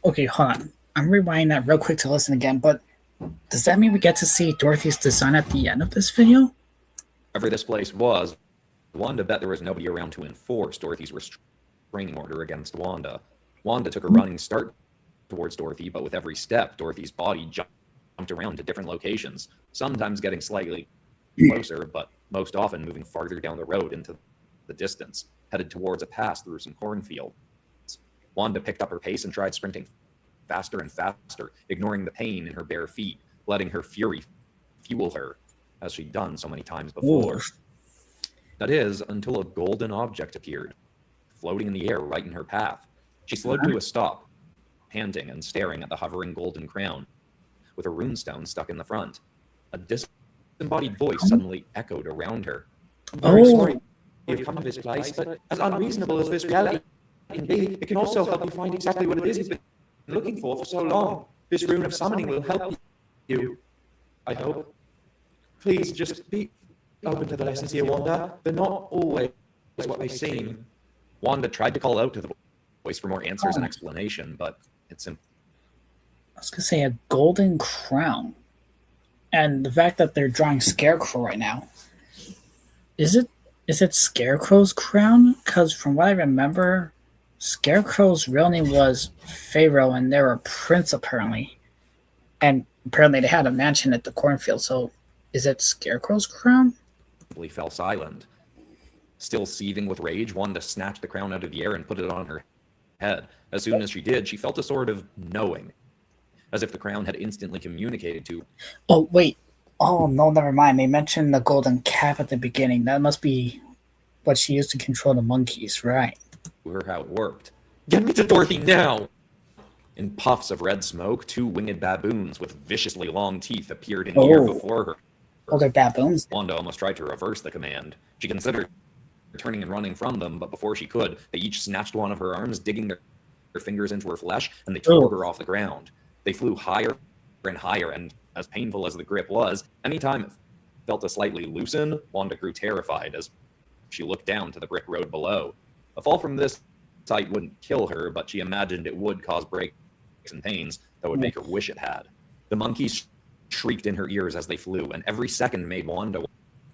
Okay, hold on. I'm rewinding that real quick to listen again, but does that mean we get to see Dorothy's design at the end of this video? Wherever this place was, Wanda bet there was nobody around to enforce Dorothy's restraining order against Wanda. Wanda took a running start towards Dorothy, but with every step, Dorothy's body jumped around to different locations, sometimes getting slightly closer, but most often moving farther down the road into the distance, headed towards a pass through some cornfields. Wanda picked up her pace and tried sprinting faster and faster, ignoring the pain in her bare feet, letting her fury fuel her, as she'd done so many times before. Ooh. That is, until a golden object appeared, floating in the air right in her path. She slowed to a stop, panting and staring at the hovering golden crown, with a runestone stuck in the front. A disembodied voice suddenly echoed around her. I'm very sorry you've come to this place, but as unreasonable as this reality can be, it can also help you find exactly what it is you've been looking for so long. This rune of summoning will help you, I hope. Please just be open to the lessons here, Wanda. They're not always what they seem. Wanda tried to call out to the voice for more answers and explanation, but it's I was gonna say a golden crown, and the fact that they're drawing Scarecrow right now. Is it Scarecrow's crown? Because from what I remember, Scarecrow's real name was Pharaoh, and they were a prince apparently, and apparently they had a mansion at the cornfield. So, is it Scarecrow's crown? fell silent. Still seething with rage, Wanda snatched the crown out of the air and put it on her head. As soon as she did, she felt a sort of knowing, as if the crown had instantly communicated to. Oh, wait. Oh, no, never mind. They mentioned the golden cap at the beginning. That must be what she used to control the monkeys, right? Her how it worked. Get me to Dorothy now! In puffs of red smoke, 2 winged baboons with viciously long teeth appeared in the air before her. Oh, they're baboons. Wanda almost tried to reverse the command. She considered turning and running from them, but before she could, they each snatched one of her arms, digging their fingers into her flesh, and they tore her off the ground. They flew higher and higher, and as painful as the grip was, anytime it felt to slightly loosen, Wanda grew terrified as she looked down to the brick road below. A fall from this height wouldn't kill her, but she imagined it would cause breaks and pains that would make her wish it had. The monkeys shrieked in her ears as they flew, and every second made Wanda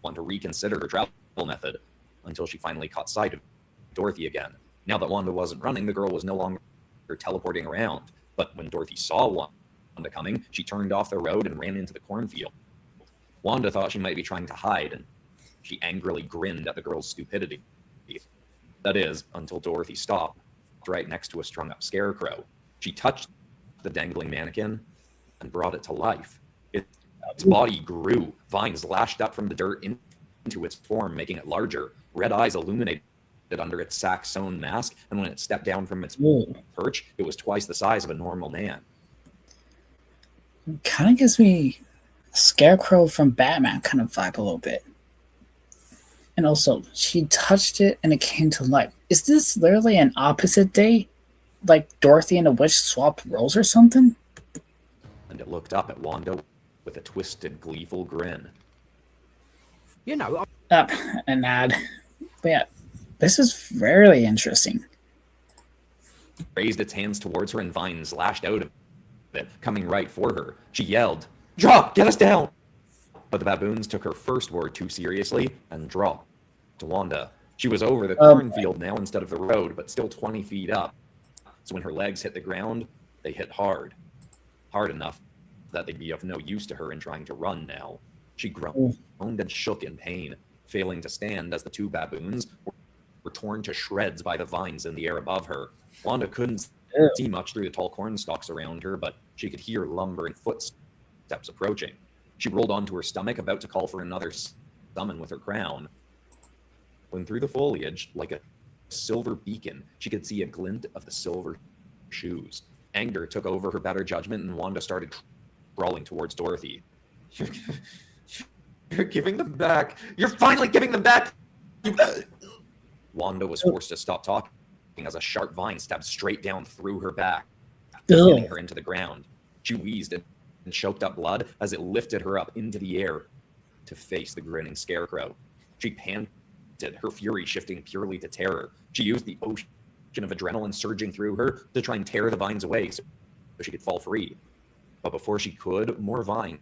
want to reconsider her travel method, until she finally caught sight of Dorothy again. Now that Wanda wasn't running, the girl was no longer teleporting around. But when Dorothy saw Wanda coming, she turned off the road and ran into the cornfield. Wanda thought she might be trying to hide, and she angrily grinned at the girl's stupidity. That is, until Dorothy stopped right next to a strung-up scarecrow. She touched the dangling mannequin and brought it to life. Its body grew. Vines lashed up from the dirt into its form, making it larger. Red eyes illuminated under its sack-sewn mask, and when it stepped down from its perch, it was twice the size of a normal man. Kind of gives me Scarecrow from Batman kind of vibe a little bit. And also, she touched it and it came to life. Is this literally an opposite day? Like Dorothy and the witch swapped roles or something? And it looked up at Wanda with a twisted, gleeful grin. You know, an ad. But yeah, this is very interesting. Raised its hands towards her and vines lashed out of it, coming right for her. She yelled, "Drop! Get us down!" But the baboons took her first word too seriously and dropped to Wanda. She was over the cornfield now instead of the road, but still 20 feet up. So when her legs hit the ground, they hit hard. Hard enough that they'd be of no use to her in trying to run now. She groaned and shook in pain, failing to stand as the 2 baboons were torn to shreds by the vines in the air above her. Wanda couldn't see much through the tall corn stalks around her, but she could hear lumber and footsteps approaching. She rolled onto her stomach, about to call for another summon with her crown, when through the foliage, like a silver beacon, she could see a glint of the silver shoes. Anger took over her better judgment, and Wanda started crawling towards Dorothy. You're giving them back. You're finally giving them back. Wanda was forced to stop talking as a sharp vine stabbed straight down through her back, hitting her into the ground. She wheezed and choked up blood as it lifted her up into the air to face the grinning scarecrow. She panted, her fury shifting purely to terror. She used the ocean of adrenaline surging through her to try and tear the vines away so she could fall free. But before she could, more vines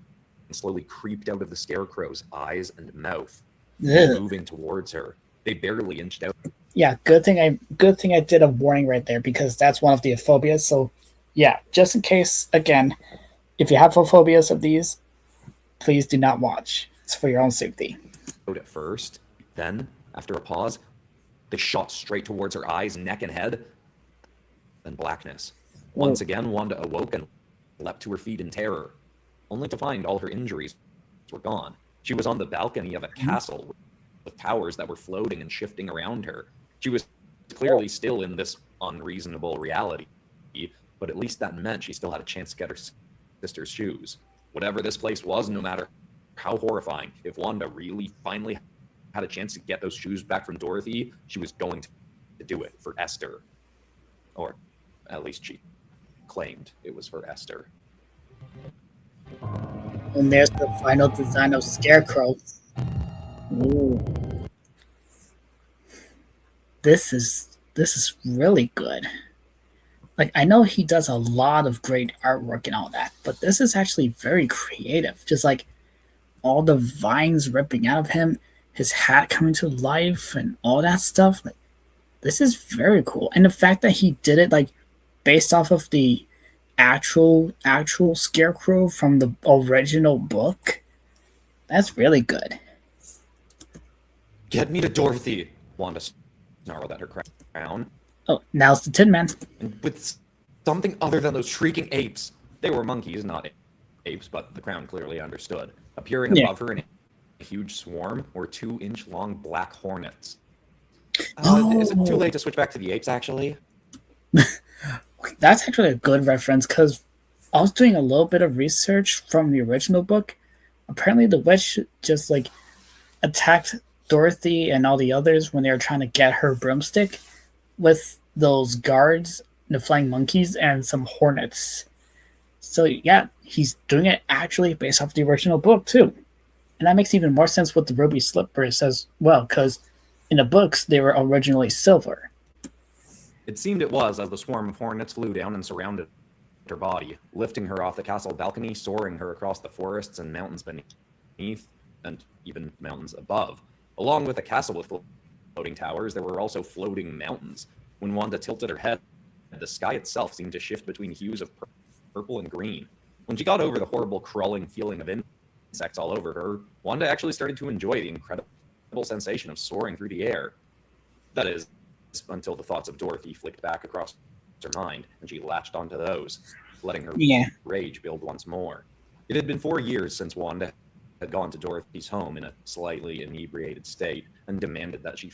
slowly creeped out of the scarecrow's eyes and mouth, moving towards her. They barely inched out. Yeah, good thing I did a warning right there, because that's one of the phobias. So yeah, just in case, again, if you have phobias of these, please do not watch. It's for your own safety. At first, then, after a pause, they shot straight towards her eyes, neck, and head. then blackness. Once again, Wanda awoke and leapt to her feet in terror, only to find all her injuries were gone. She was on the balcony of a castle with towers that were floating and shifting around her. She was clearly still in this unreasonable reality, but at least that meant she still had a chance to get her sister's shoes. Whatever this place was, no matter how horrifying, if Wanda really finally had a chance to get those shoes back from Dorothy, she was going to do it for Esther. Or at least she claimed it was for Esther. And there's the final design of Scarecrow. Ooh. This is really good. Like, I know he does a lot of great artwork and all that, but this is actually very creative. Just like all the vines ripping out of him, his hat coming to life, and all that stuff. Like, this is very cool. And the fact that he did it like based off of the actual Scarecrow from the original book, that's really good. Get me to Dorothy, Wanda snarled at her crown. Oh, now's the Tin Man. And with something other than those shrieking apes. They were monkeys, not apes, but the crown clearly understood. Appearing above her in a huge swarm were 2-inch-long black hornets. Is it too late to switch back to the apes, actually? That's actually a good reference, because I was doing a little bit of research from the original book. Apparently the witch just like attacked Dorothy and all the others when they were trying to get her broomstick with those guards, the flying monkeys, and some hornets. So yeah, he's doing it actually based off the original book too. And that makes even more sense with the ruby slippers as well, because in the books they were originally silver. It seemed it was, as the swarm of hornets flew down and surrounded her body, lifting her off the castle balcony, soaring her across the forests and mountains beneath, and even mountains above. Along with the castle with floating towers, there were also floating mountains. When Wanda tilted her head, the sky itself seemed to shift between hues of purple and green. When she got over the horrible crawling feeling of insects all over her, Wanda actually started to enjoy the incredible sensation of soaring through the air. That is, until the thoughts of Dorothy flicked back across her mind, and she latched onto those, letting her rage build once more. It had been 4 years since Wanda had gone to Dorothy's home in a slightly inebriated state and demanded that she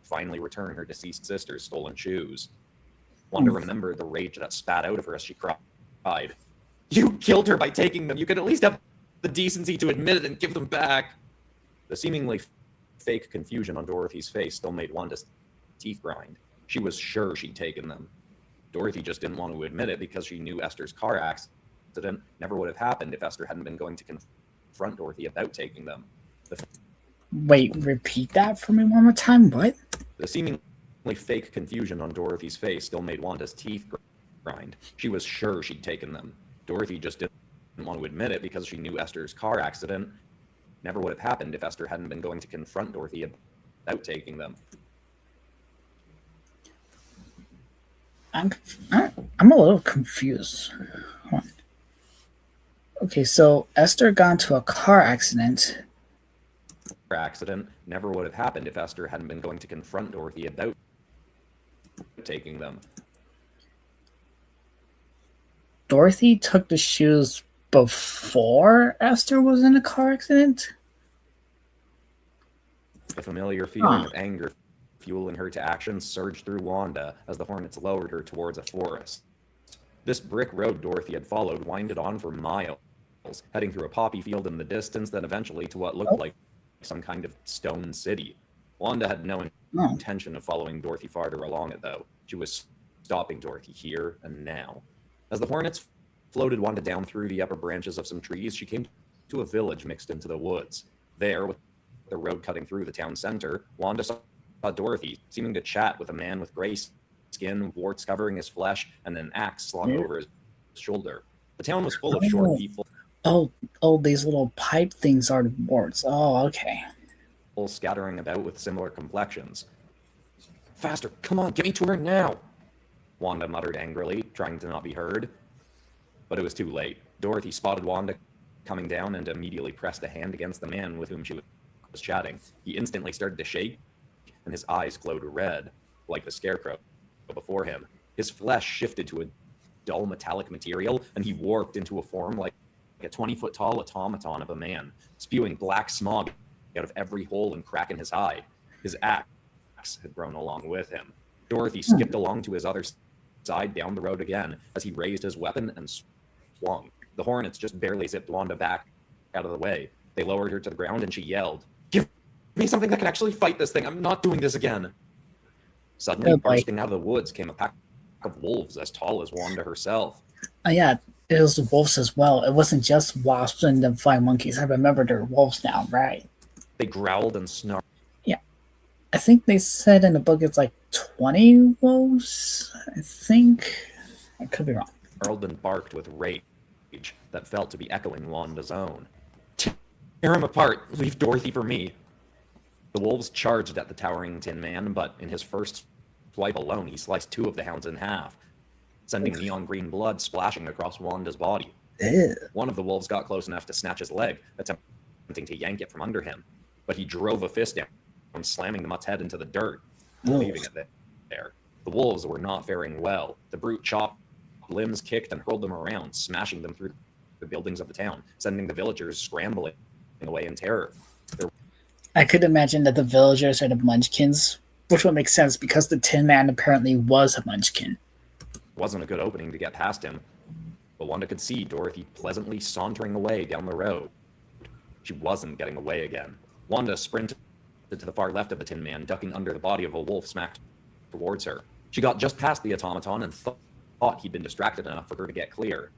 finally return her deceased sister's stolen shoes. Wanda remembered the rage that spat out of her as she cried. "You killed her by taking them! You could at least have the decency to admit it and give them back!" The seemingly fake confusion on Dorothy's face still made Wanda's teeth grind. She was sure she'd taken them. Dorothy just didn't want to admit it because she knew Esther's car accident never would have happened if Esther hadn't been going to confront Dorothy about taking them. Wait, repeat that for me one more time? What? The seemingly fake confusion on Dorothy's face still made Wanda's teeth grind. She was sure she'd taken them. Dorothy just didn't want to admit it because she knew Esther's car accident never would have happened if Esther hadn't been going to confront Dorothy about taking them. I'm a little confused. Hold on. Okay, so Esther got into a car accident. Never would have happened if Esther hadn't been going to confront Dorothy about taking them. Dorothy took the shoes before Esther was in a car accident? A familiar feeling of anger fueling her to action surged through Wanda as the hornets lowered her towards a forest. This brick road Dorothy had followed winded on for miles, heading through a poppy field in the distance, then eventually to what looked like some kind of stone city. Wanda had no intention of following Dorothy farther along it, though. She was stopping Dorothy here and now. As the hornets floated Wanda down through the upper branches of some trees, she came to a village mixed into the woods. There, with the road cutting through the town center, Wanda saw Dorothy seeming to chat with a man with gray skin, warts covering his flesh, and an axe slung over his shoulder. The town was full of short people. Oh, these little pipe things are the warts. Oh, okay. Scattering about with similar complexions. "Faster, come on, get me to her now!" Wanda muttered angrily, trying to not be heard. But it was too late. Dorothy spotted Wanda coming down and immediately pressed a hand against the man with whom she was chatting. He instantly started to shake, and his eyes glowed red, like the Scarecrow before him. His flesh shifted to a dull metallic material, and he warped into a form like a 20-foot tall automaton of a man, spewing black smog out of every hole and crack in his hide. His axe had grown along with him. Dorothy skipped along to his other side down the road again as he raised his weapon and swung. The Hornets just barely zipped Wanda back out of the way. They lowered her to the ground and she yelled, "Give me something that can actually fight this thing. I'm not doing this again." Suddenly, bursting out of the woods came a pack of wolves as tall as Wanda herself. Oh yeah, it was wolves as well. It wasn't just wasps and the flying monkeys. I remember they're wolves now, right? They growled and snarled. Yeah. I think they said in the book it's like 20 wolves, I think. I could be wrong. Snarled and barked with rage that felt to be echoing Wanda's own. "Tear him apart. Leave Dorothy for me." The wolves charged at the towering Tin Man, but in his first swipe alone, he sliced 2 of the hounds in half, sending neon green blood splashing across Wanda's body. Ew. One of the wolves got close enough to snatch his leg, attempting to yank it from under him, but he drove a fist down, slamming the mutt's head into the dirt, leaving it there. The wolves were not faring well. The brute chopped limbs, kicked, and hurled them around, smashing them through the buildings of the town, sending the villagers scrambling away in terror. I could imagine that the villagers are the Munchkins, which would make sense because the Tin Man apparently was a Munchkin. Wasn't a good opening to get past him, but Wanda could see Dorothy pleasantly sauntering away down the road. She wasn't getting away again. Wanda sprinted to the far left of the Tin Man, ducking under the body of a wolf smacked towards her. She got just past the automaton and thought he'd been distracted enough for her to get clear,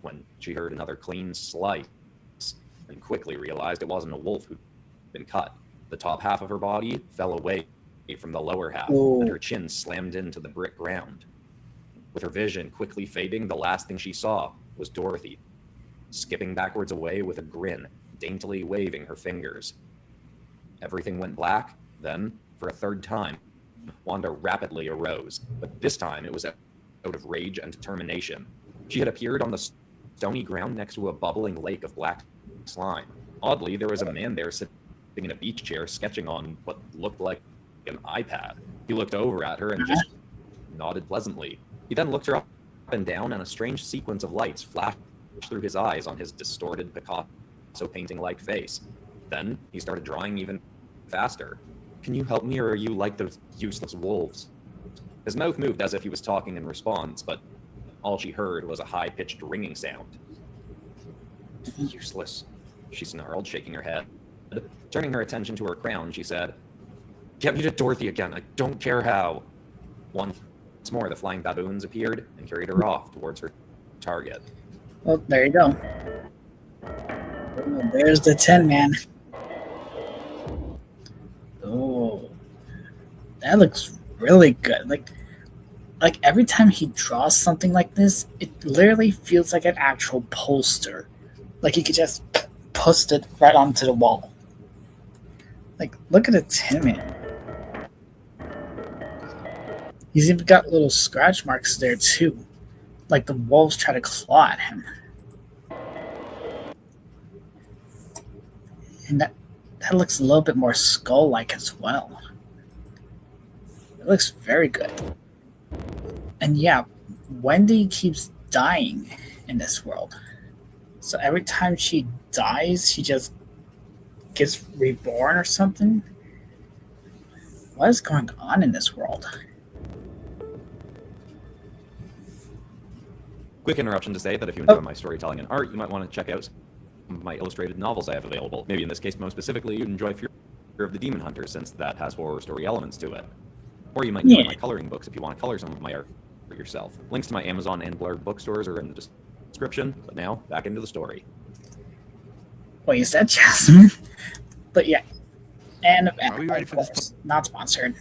when she heard another clean slice and quickly realized it wasn't a wolf who'd been cut. The top half of her body fell away from the lower half, and her chin slammed into the brick ground. With her vision quickly fading, the last thing she saw was Dorothy, skipping backwards away with a grin, daintily waving her fingers. Everything went black. Then, for a third time, Wanda rapidly arose, but this time it was out of rage and determination. She had appeared on the stony ground next to a bubbling lake of black slime. Oddly, there was a man there sitting in a beach chair sketching on what looked like an iPad. He looked over at her and just nodded pleasantly. He then looked her up and down, and a strange sequence of lights flashed through his eyes on his distorted Picasso painting-like face. Then he started drawing even faster. "Can you help me, or are you like those useless wolves?" His mouth moved as if he was talking in response, but all she heard was a high-pitched ringing sound. "Useless," she snarled, shaking her head. Turning her attention to her crown, she said, "Get me to Dorothy again. I don't care how." Once more, the flying baboons appeared and carried her off towards her target. Well, there you go. There's the Tin Man. Oh, that looks really good. Like every time he draws something like this, it literally feels like an actual poster. Like he could just post it right onto the wall. Like, look at the Tin Man. He's even got little scratch marks there too. Like the wolves try to claw at him. And that looks a little bit more skull-like as well. It looks very good. And yeah, Wendy keeps dying in this world. So every time she dies, she just gets reborn or something. What is going on in this world? Quick interruption to say that if you enjoy my storytelling and art, you might want to check out some of my illustrated novels I have available. Maybe in this case, most specifically, you'd enjoy Fear of the Demon Hunter, since that has horror story elements to it. Or you might enjoy my coloring books if you want to color some of my art for yourself. Links to my Amazon and Blurb bookstores are in the description. But now, back into the story. Wait, is that Jasmine? But yeah. And Are we ready for this? Not sponsored.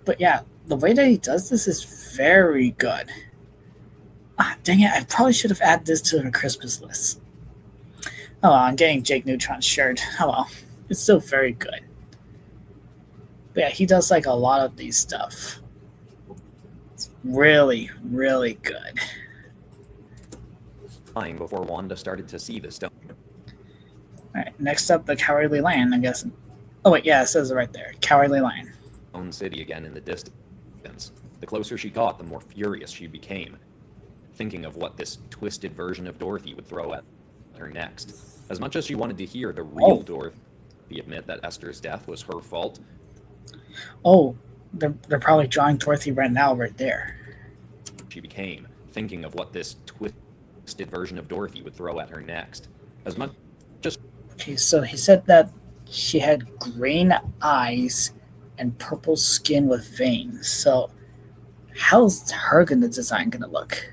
But yeah, the way that he does this is very good. Dang it, I probably should have added this to the Christmas list. Oh well, I'm getting Jake Neutron's shirt. Oh well, it's still very good. But yeah, he does like a lot of these stuff. It's really, really good. Before Wanda started to see the stone. Alright, next up, the Cowardly Lion, I guess. Oh wait, yeah, it says it right there. Cowardly Lion. City again in the distance. The closer she got, the more furious she became, thinking of what this twisted version of Dorothy would throw at her next. As much as she wanted to hear the real Dorothy admit that Esther's death was her fault, Oh, they're probably drawing Dorothy right now, right there. she became, thinking of what this twisted version of Dorothy would throw at her next. As much as Okay, so he said that she had green eyes and purple skin with veins. So how's her design gonna look?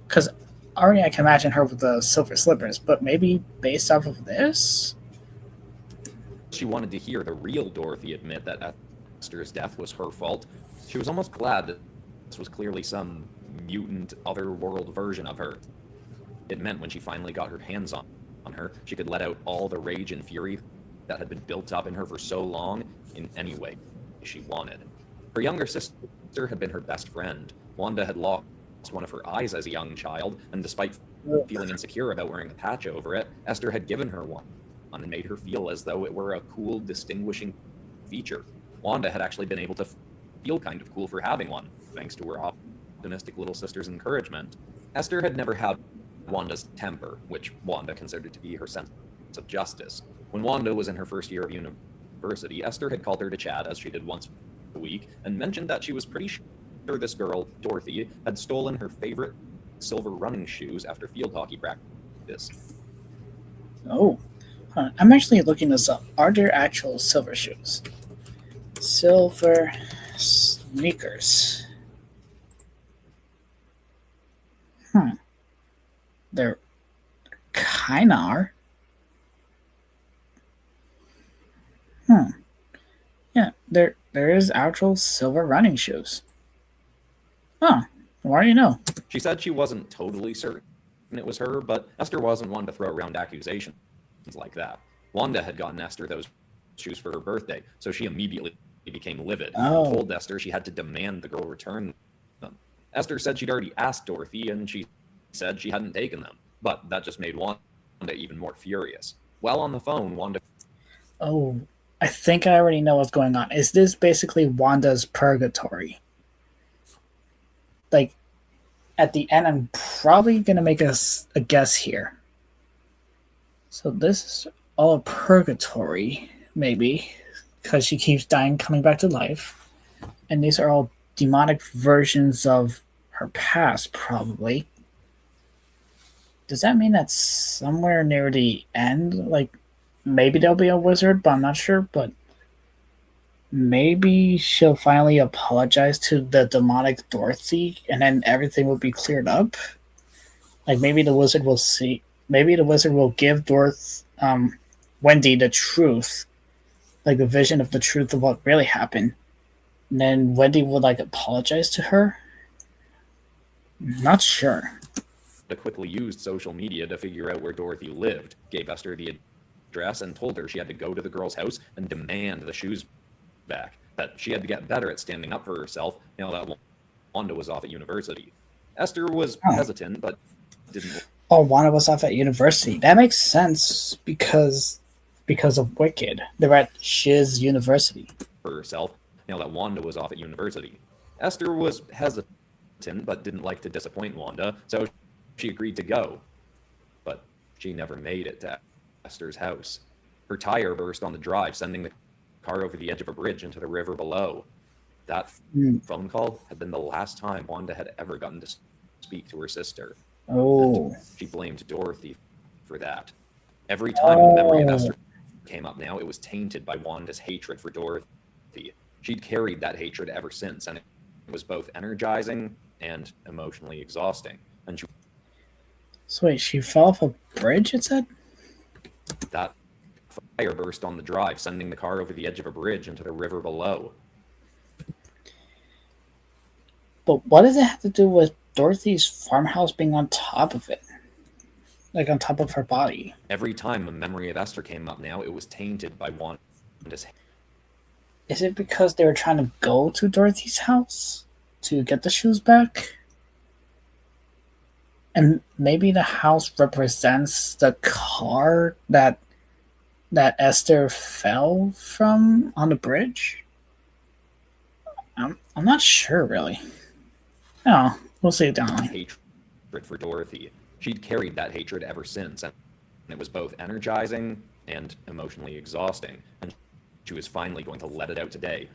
Because already I can imagine her with the silver slippers, but maybe based off of this? she wanted to hear the real Dorothy admit that Esther's death was her fault, she was almost glad that this was clearly some mutant, otherworld version of her. It meant when she finally got her hands on her, she could let out all the rage and fury that had been built up in her for so long in any way she wanted. Her younger sister had been her best friend. Wanda had lost one of her eyes as a young child, and despite feeling insecure about wearing a patch over it, Esther had given her one and made her feel as though it were a cool, distinguishing feature. Wanda had actually been able to feel kind of cool for having one, thanks to her optimistic little sister's encouragement. Esther had never had Wanda's temper, which Wanda considered to be her sense of justice. When Wanda was in her first year of university, Esther had called her to chat, as she did once a week, and mentioned that she was pretty sure this girl, Dorothy, had stolen her favorite silver running shoes after field hockey practice. Oh, I'm actually looking this up. Are there actual silver shoes? Silver sneakers. There kinda are. Yeah, there is actual silver running shoes. Huh. Why do you know? She said she wasn't totally certain it was her, but Esther wasn't one to throw around accusations like that. Wanda had gotten Esther those shoes for her birthday, so she immediately became livid and told Esther she had to demand the girl return them. Esther said she'd already asked Dorothy, and she said she hadn't taken them, but that just made Wanda even more furious. While on the phone, Wanda... Oh, I think I already know what's going on. Is this basically Wanda's purgatory? Like, at the end, I'm probably going to make a guess here. So this is all purgatory, maybe, because she keeps dying, coming back to life. And these are all demonic versions of her past, probably. Does that mean that somewhere near the end, like, maybe there'll be a wizard, but I'm not sure, but maybe she'll finally apologize to the demonic Dorothy, and then everything will be cleared up? Like, maybe the wizard will see... Maybe the wizard will give Wendy the truth, like a vision of the truth of what really happened. And then Wendy would apologize to her. Not sure. quickly used social media to figure out where Dorothy lived, gave Esther the address, and told her she had to go to the girl's house and demand the shoes back. That she had to get better at standing up for herself now that Wanda was off at university. Esther was hesitant, but didn't. Oh, Wanda was off at university. That makes sense because of Wicked. They're at Shiz University. For herself, now that Wanda was off at university. Esther was hesitant, but didn't like to disappoint Wanda, so she agreed to go. But she never made it to Esther's house. Her tire burst on the drive, sending the car over the edge of a bridge into the river below. That phone call had been the last time Wanda had ever gotten to speak to her sister. Oh. And she blamed Dorothy for that. Every time the memory of Esther came up now, it was tainted by Wanda's hatred for Dorothy. She'd carried that hatred ever since, and it was both energizing and emotionally exhausting. And So wait, she fell off a bridge, it said? That fire burst on the drive, sending the car over the edge of a bridge into the river below. But what does it have to do with Dorothy's farmhouse being on top of it? Like on top of her body? Every time a memory of Esther came up now, it was tainted by Wanda's. Is it because they were trying to go to Dorothy's house to get the shoes back? And maybe the house represents the car that Esther fell from on the bridge? I'm not sure, really. Oh, we'll see it down the line. Hatred for Dorothy. She'd carried that hatred ever since, and it was both energizing and emotionally exhausting. And she was finally going to let it out today.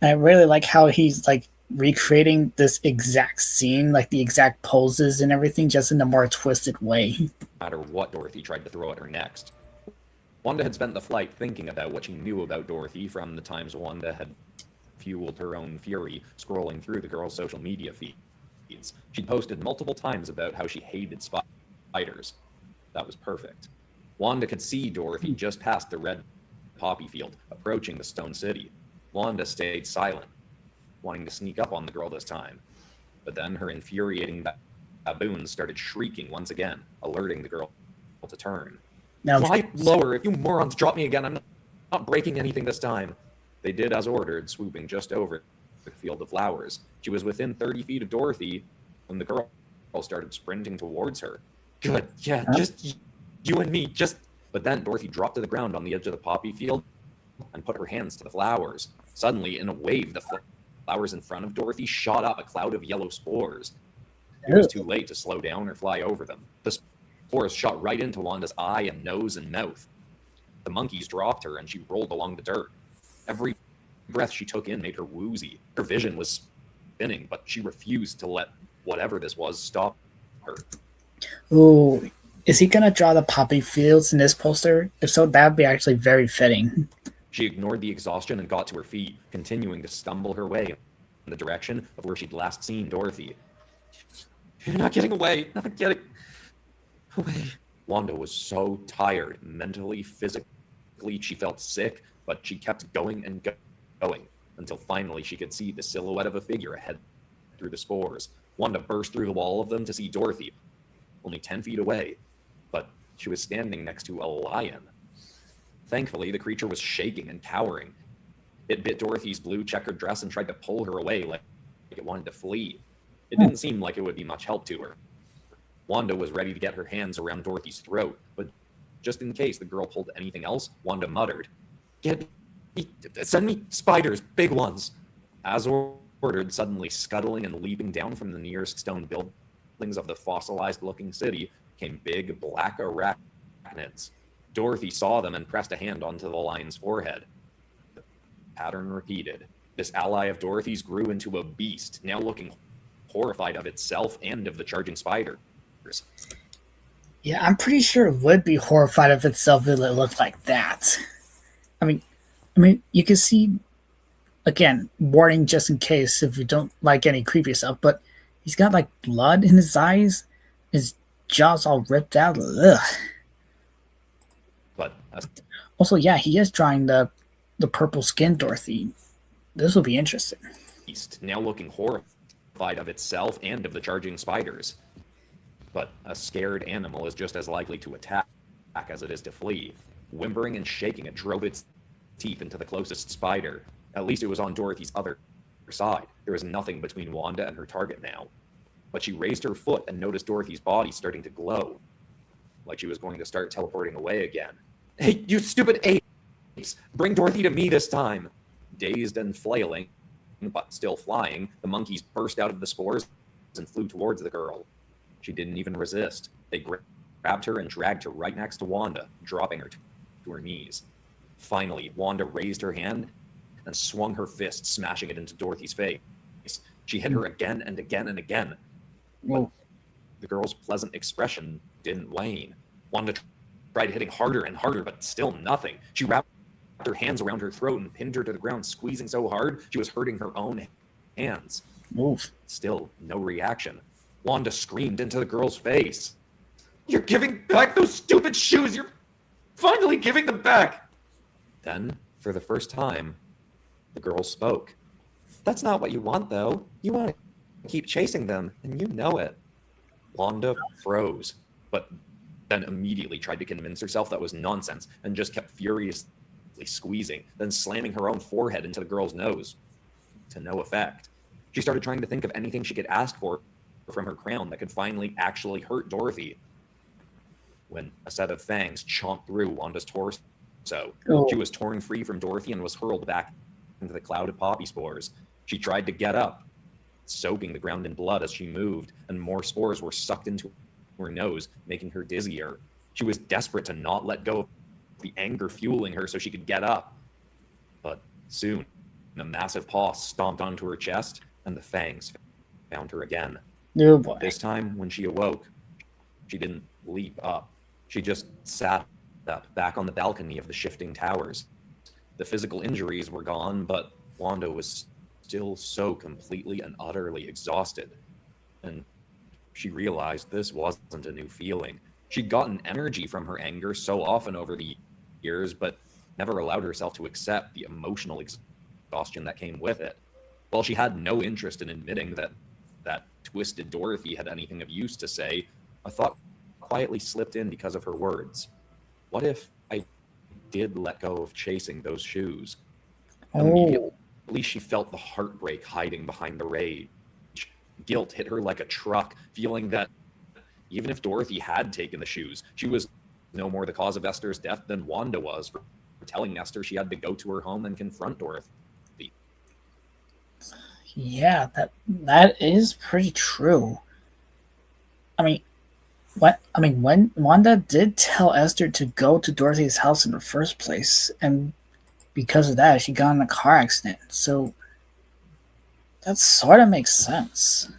I really like how he's like recreating this exact scene, like the exact poses and everything, just in a more twisted way. Matter what Dorothy tried to throw at her next. Wanda had spent the flight thinking about what she knew about Dorothy from the times Wanda had fueled her own fury, scrolling through the girl's social media feeds. She'd posted multiple times about how she hated spiders. That was perfect. Wanda could see Dorothy just past the red poppy field, approaching the Stone City. Wanda stayed silent, wanting to sneak up on the girl this time. But then her infuriating baboons started shrieking once again, alerting the girl to turn. Now, fly lower. If you morons drop me again, I'm not breaking anything this time. They did as ordered, swooping just over the field of flowers. She was within 30 feet of Dorothy when the girl started sprinting towards her. Good, yeah, just you and me, just... But then Dorothy dropped to the ground on the edge of the poppy field and put her hands to the flowers. Suddenly, in a wave, the flowers in front of Dorothy shot up a cloud of yellow spores. It was too late to slow down or fly over them. The spores shot right into Wanda's eye and nose and mouth. The monkeys dropped her and she rolled along the dirt. Every breath she took in made her woozy. Her vision was spinning, but she refused to let whatever this was stop her. Ooh, is he gonna draw the poppy fields in this poster? If so, that would be actually very fitting. She ignored the exhaustion and got to her feet, continuing to stumble her way in the direction of where she'd last seen Dorothy. You're not getting away. Not getting away. Wanda was so tired, mentally, physically. She felt sick, but she kept going and going until finally she could see the silhouette of a figure ahead through the spores. Wanda burst through the wall of them to see Dorothy, only 10 feet away, but she was standing next to a lion. Thankfully, the creature was shaking and cowering. It bit Dorothy's blue checkered dress and tried to pull her away like it wanted to flee. It didn't seem like it would be much help to her. Wanda was ready to get her hands around Dorothy's throat, but just in case the girl pulled anything else, Wanda muttered, Send me spiders, big ones. As ordered, suddenly scuttling and leaping down from the nearest stone buildings of the fossilized-looking city came big black arachnids. Dorothy saw them and pressed a hand onto the lion's forehead. The pattern repeated. This ally of Dorothy's grew into a beast, now looking horrified of itself and of the charging spiders. Yeah, I'm pretty sure it would be horrified of itself if it looked like that. I mean, you can see, again, warning just in case if you don't like any creepy stuff, but he's got like blood in his eyes, his jaw's all ripped out. Ugh. But also, yeah, he is drawing the purple skin Dorothy. This will be interesting. Beast, now looking horrified of itself and of the charging spiders. But a scared animal is just as likely to attack as it is to flee. Whimpering and shaking, it drove its teeth into the closest spider. At least it was on Dorothy's other side. There was nothing between Wanda and her target now. But she raised her foot and noticed Dorothy's body starting to glow, like she was going to start teleporting away again. Hey, you stupid apes! Bring Dorothy to me this time! Dazed and flailing, but still flying, the monkeys burst out of the spores and flew towards the girl. She didn't even resist. They grabbed her and dragged her right next to Wanda, dropping her to her knees. Finally, Wanda raised her hand and swung her fist, smashing it into Dorothy's face. She hit her again and again and again. But the girl's pleasant expression didn't wane. Wanda tried hitting harder and harder, but still nothing. She wrapped her hands around her throat and pinned her to the ground, squeezing so hard she was hurting her own hands. Still no reaction. Wanda screamed into the girl's face. You're giving back those stupid shoes! You're finally giving them back! Then, for the first time, the girl spoke. That's not what you want, though. You want to keep chasing them, and you know it. Wanda froze, but then immediately tried to convince herself that was nonsense and just kept furiously squeezing, then slamming her own forehead into the girl's nose. To no effect. She started trying to think of anything she could ask for from her crown that could finally actually hurt Dorothy. When a set of fangs chomped through Wanda's torso, she was torn free from Dorothy and was hurled back the cloud of poppy spores. She tried to get up, soaking the ground in blood as she moved, and more spores were sucked into her nose, making her dizzier. She was desperate to not let go of the anger fueling her so she could get up. But soon, a massive paw stomped onto her chest, and the fangs found her again. Oh boy. This time, when she awoke, she didn't leap up. She just sat up back on the balcony of the shifting towers. The physical injuries were gone, but Wanda was still so completely and utterly exhausted. And she realized this wasn't a new feeling. She'd gotten energy from her anger so often over the years, but never allowed herself to accept the emotional exhaustion that came with it. While she had no interest in admitting that twisted Dorothy had anything of use to say, a thought quietly slipped in because of her words. What if I did let go of chasing those shoes? Immediately, she felt the heartbreak hiding behind the rage. Guilt hit her like a truck, feeling that even if Dorothy had taken the shoes, she was no more the cause of Esther's death than Wanda was for telling Esther she had to go to her home and confront Dorothy. Yeah, that is pretty true. When Wanda did tell Esther to go to Dorothy's house in the first place, and because of that, she got in a car accident. So that sort of makes sense.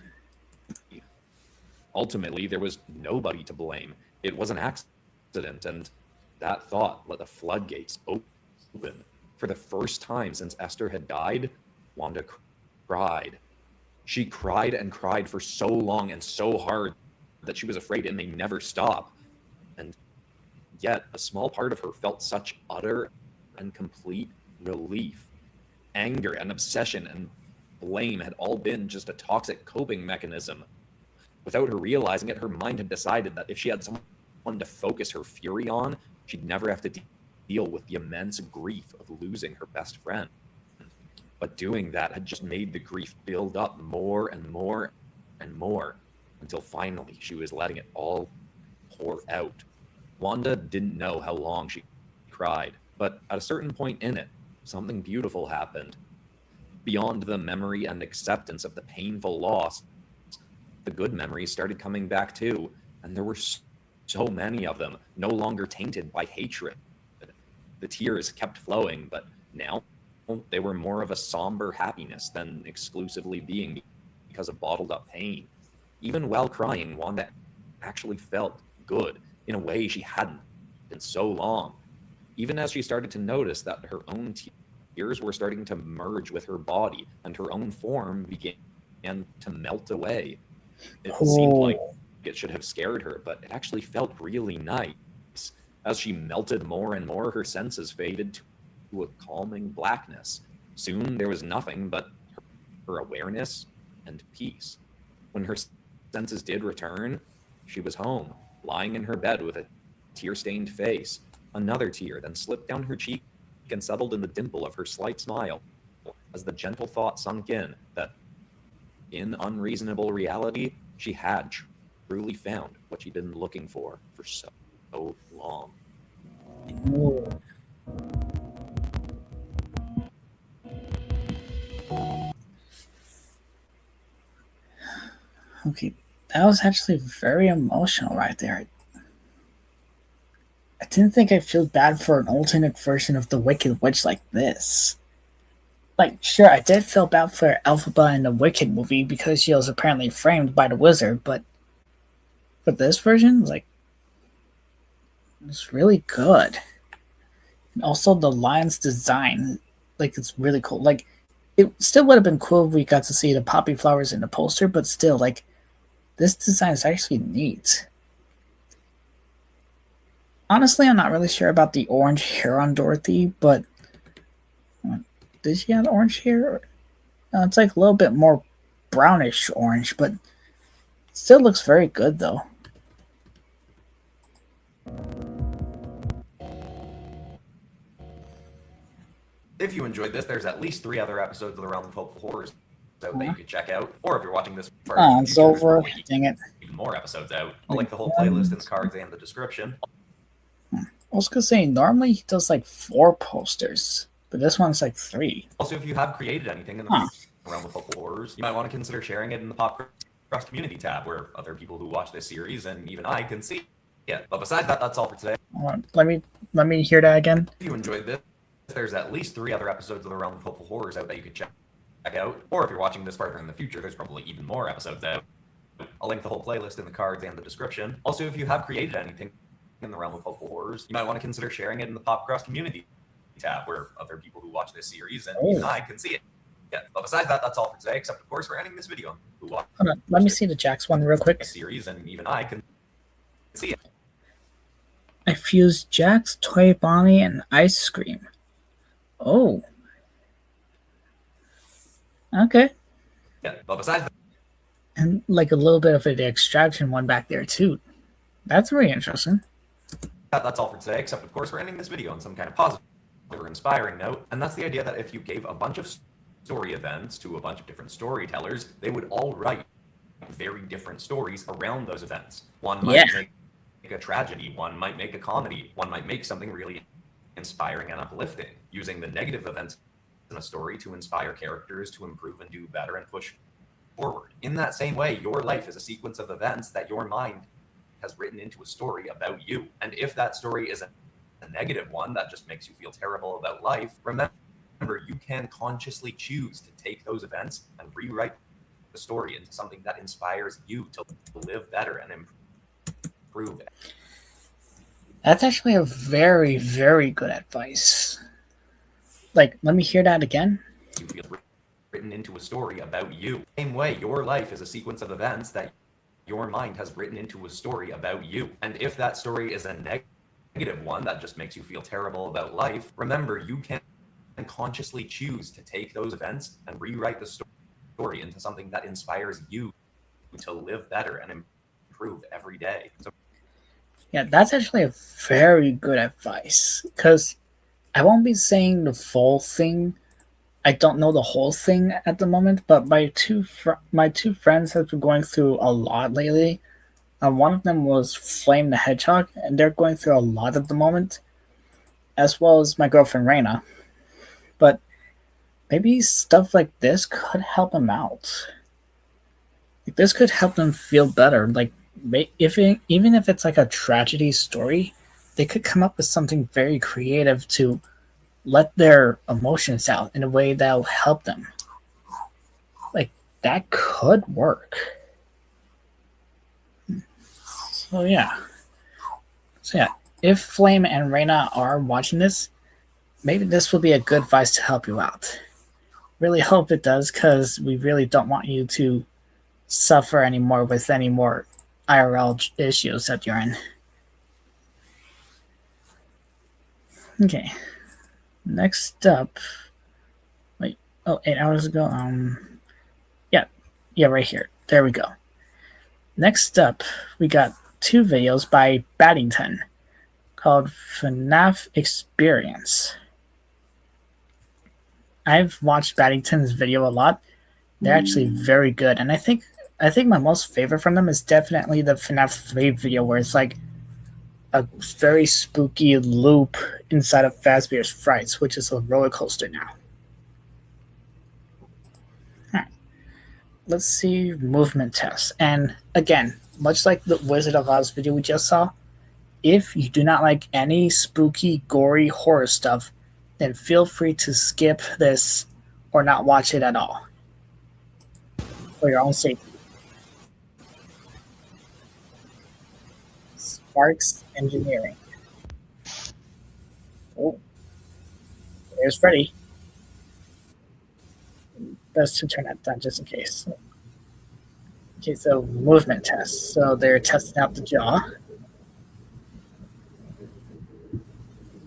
Ultimately, there was nobody to blame. It was an accident, and that thought let the floodgates open. For the first time since Esther had died, Wanda cried. She cried and cried for so long and so hard that she was afraid it may never stop. And yet, a small part of her felt such utter and complete relief. Anger and obsession and blame had all been just a toxic coping mechanism. Without her realizing it, her mind had decided that if she had someone to focus her fury on, she'd never have to deal with the immense grief of losing her best friend. But doing that had just made the grief build up more and more and more, until finally she was letting it all pour out. Wanda didn't know how long she cried, but at a certain point in it, something beautiful happened. Beyond the memory and acceptance of the painful loss, the good memories started coming back too, and there were so many of them, no longer tainted by hatred. The tears kept flowing, but now they were more of a somber happiness than exclusively being because of bottled up pain. Even while crying, Wanda actually felt good in a way she hadn't in so long. Even as she started to notice that her own tears were starting to merge with her body and her own form began to melt away. It seemed like it should have scared her, but it actually felt really nice. As she melted more and more, her senses faded to a calming blackness. Soon there was nothing but her awareness and peace. When her senses did return, she was home, lying in her bed with a tear-stained face. Another tear then slipped down her cheek and settled in the dimple of her slight smile, as the gentle thought sunk in that, in unreasonable reality, she had truly found what she'd been looking for so long. Okay, that was actually very emotional right there. I didn't think I'd feel bad for an alternate version of the Wicked Witch like this. Like, sure, I did feel bad for Elphaba in the Wicked movie because she was apparently framed by the wizard, but for this version, like, it's really good. And also the lion's design, like, it's really cool. Like, it still would have been cool if we got to see the poppy flowers in the poster, but still, like, this design is actually neat. Honestly, I'm not really sure about the orange hair on Dorothy, but did she have orange hair? No, it's like a little bit more brownish orange, but still looks very good though. If you enjoyed this, there's at least 3 other episodes of the Realm of Hopeful Horrors that you could check out. Or if you're watching this first, Oh, it's over. Dang it. even more episodes out. I'll link the whole playlist in the cards and the description. I was gonna say, normally he does like 4 posters. but this one's like 3. Also, if you have created anything in the realm of local horrors, you might want to consider sharing it in the Pop Crust Community tab, where other people who watch this series and even I can see it. But besides that, that's all for today. Let me hear that again. If you enjoyed this, there's at least 3 other episodes of the realm of hopeful horrors out that you could check out. Or if you're watching this farther in the future, there's probably even more episodes out. I'll link the whole playlist in the cards and the description. Also, if you have created anything in the realm of hopeful horrors, you might want to consider sharing it in the Pop Crust Community tab, where other people who watch this series and even I can see it. Yeah, but besides that, that's all for today, except of course we're ending this video. Hold on, let me see the Jax one real quick. Series and even I can see it. I fused Jax, Toy Bonnie, and Ice Cream. Oh. Okay. Yeah, but besides that, and like a little bit of the extraction one back there too. That's very interesting. That's all for today, except of course we're ending this video on some kind of positive or inspiring note, and that's the idea that if you gave a bunch of story events to a bunch of different storytellers, they would all write very different stories around those events. One might make a tragedy, one might make a comedy, one might make something really inspiring and uplifting, using the negative events in a story to inspire characters to improve and do better and push forward. In that same way, your life is a sequence of events that your mind has written into a story about you. And if that story is a negative one that just makes you feel terrible about life, remember, you can consciously choose to take those events and rewrite the story into something that inspires you to live better and improve it. That's actually a very, very good advice. Like, let me hear that again. You feel written into a story about you. Same way, your life is a sequence of events that your mind has written into a story about you. And if that story is a negative one that just makes you feel terrible about life, remember, you can consciously choose to take those events and rewrite the story into something that inspires you to live better and improve every day. So, yeah, that's actually a very good advice, because I won't be saying the full thing. I don't know the whole thing at the moment, but my two friends have been going through a lot lately. One of them was Flame the Hedgehog, and they're going through a lot at the moment, as well as my girlfriend Reina. But maybe stuff like this could help them out. Like, this could help them feel better. Like, even if it's like a tragedy story, they could come up with something very creative to let their emotions out in a way that'll help them. Like, that could work. So yeah, if Flame and Reina are watching this, maybe this will be a good advice to help you out. Really hope it does, because we really don't want you to suffer anymore with any more IRL issues that you're in. Okay. Next up, wait, 8 hours ago, yeah, right here. There we go. Next up, we got 2 videos by Baddington called FNAF Experience. I've watched Baddington's video a lot. They're actually very good, and I think my most favorite from them is definitely the FNAF 3 video, where it's like a very spooky loop inside of Fazbear's Frights, which is a roller coaster now. Alright. Let's see movement tests. And again, much like the Wizard of Oz video we just saw, if you do not like any spooky, gory horror stuff, then feel free to skip this or not watch it at all, for your own safety. Sparks Engineering. Oh, there's Freddy. Best to turn that down just in case. Okay, so movement tests. So they're testing out the jaw.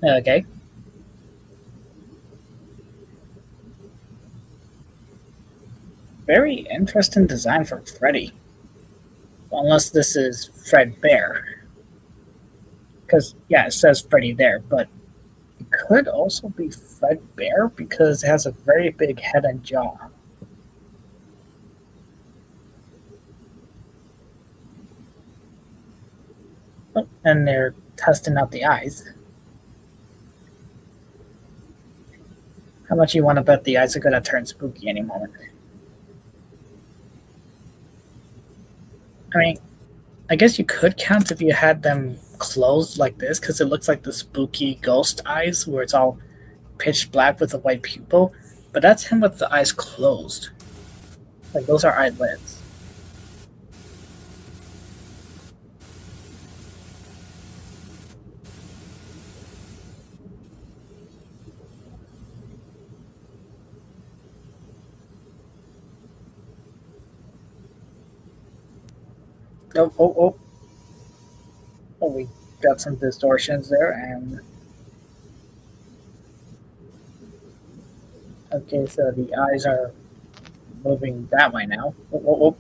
Okay. Very interesting design for Freddy. Unless this is Fred Bear. Because, yeah, it says Freddy there, but it could also be Fred Bear because it has a very big head and jaw. Oh, and they're testing out the eyes. How much you want to bet the eyes are going to turn spooky any moment? I mean, I guess you could count if you had them closed like this, because it looks like the spooky ghost eyes where it's all pitch black with a white pupil, but that's him with the eyes closed. Like, those are eyelids. Oh, we got some distortions there, and okay, so the eyes are moving that way now. Oh.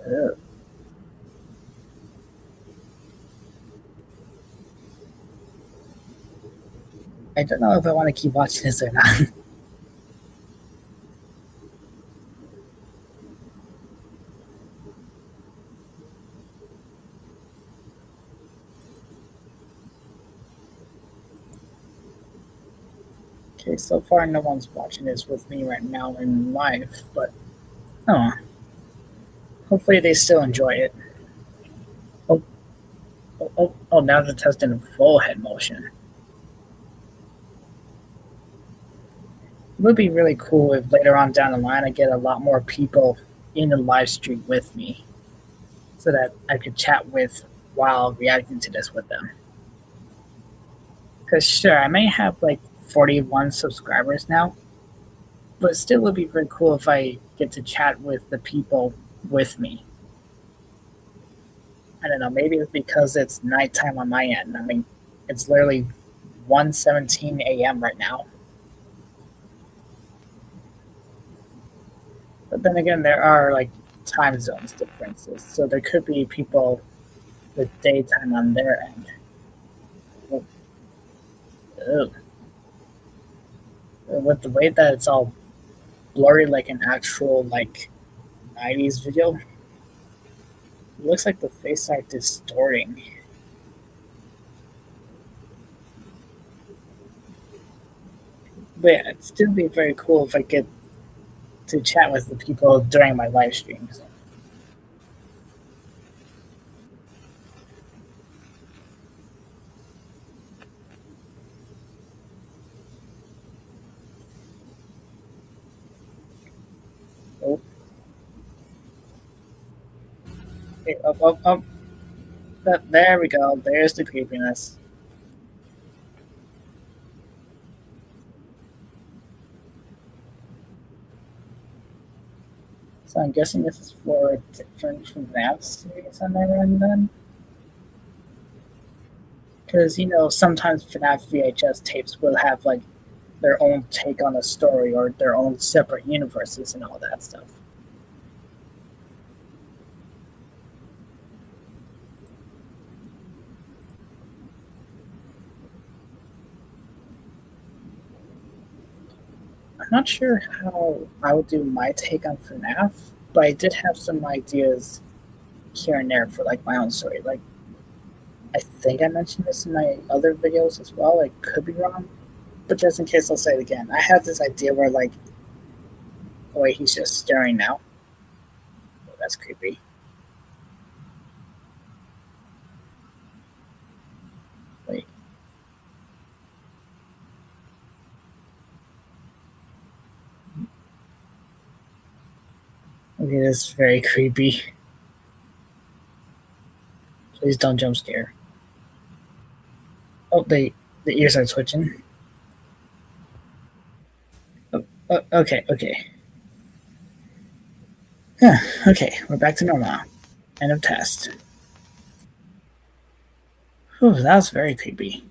Ew. I don't know if I want to keep watching this or not. Okay, so far no one's watching this with me right now in live, but oh, hopefully they still enjoy it. Oh, now they're testing full head motion. It would be really cool if later on down the line I get a lot more people in the live stream with me so that I could chat with while reacting to this with them. Because sure, I may have like 41 subscribers now, but still it would be very cool if I get to chat with the people with me. I don't know, maybe it's because it's nighttime on my end. I mean, it's literally 1:17 a.m. right now. But then again, there are like time zones differences, so there could be people with daytime on their end. Ugh. With the way that it's all blurry like an actual like 90s video, it looks like the face are distorting. But yeah, it'd still be very cool if I get to chat with the people during my live streams. Oh. Okay, up. There we go. There's the creepiness. So I'm guessing this is for a different FNAF series on their end then? Because, you know, sometimes FNAF VHS tapes will have, like, their own take on a story or their own separate universes and all that stuff. I'm not sure how I would do my take on FNAF, but I did have some ideas here and there for like my own story. Like, I think I mentioned this in my other videos as well. I could be wrong, but just in case, I'll say it again. I had this idea where like, oh wait, he's just staring now. Oh, that's creepy. Wait. Okay, this is very creepy. Please don't jump scare. Oh, the ears are twitching. Oh, okay. Yeah, okay, we're back to normal. End of test. Whew, that was very creepy.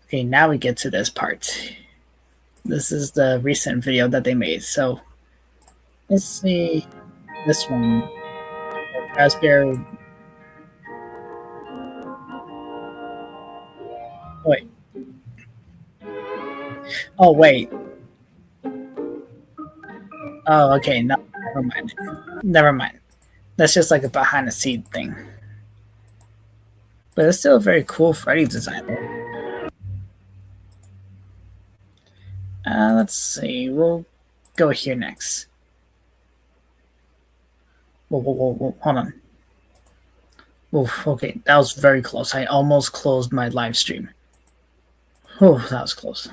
Okay, now we get to this part. This is the recent video that they made, so let's see this one. Raspberry. Wait. Oh, wait. Oh, okay, no, never mind. That's just like a behind the scene thing. But it's still a very cool Freddy design. Let's see. We'll go here next. Whoa, hold on. Oof, okay, that was very close. I almost closed my live stream. Oh, that was close.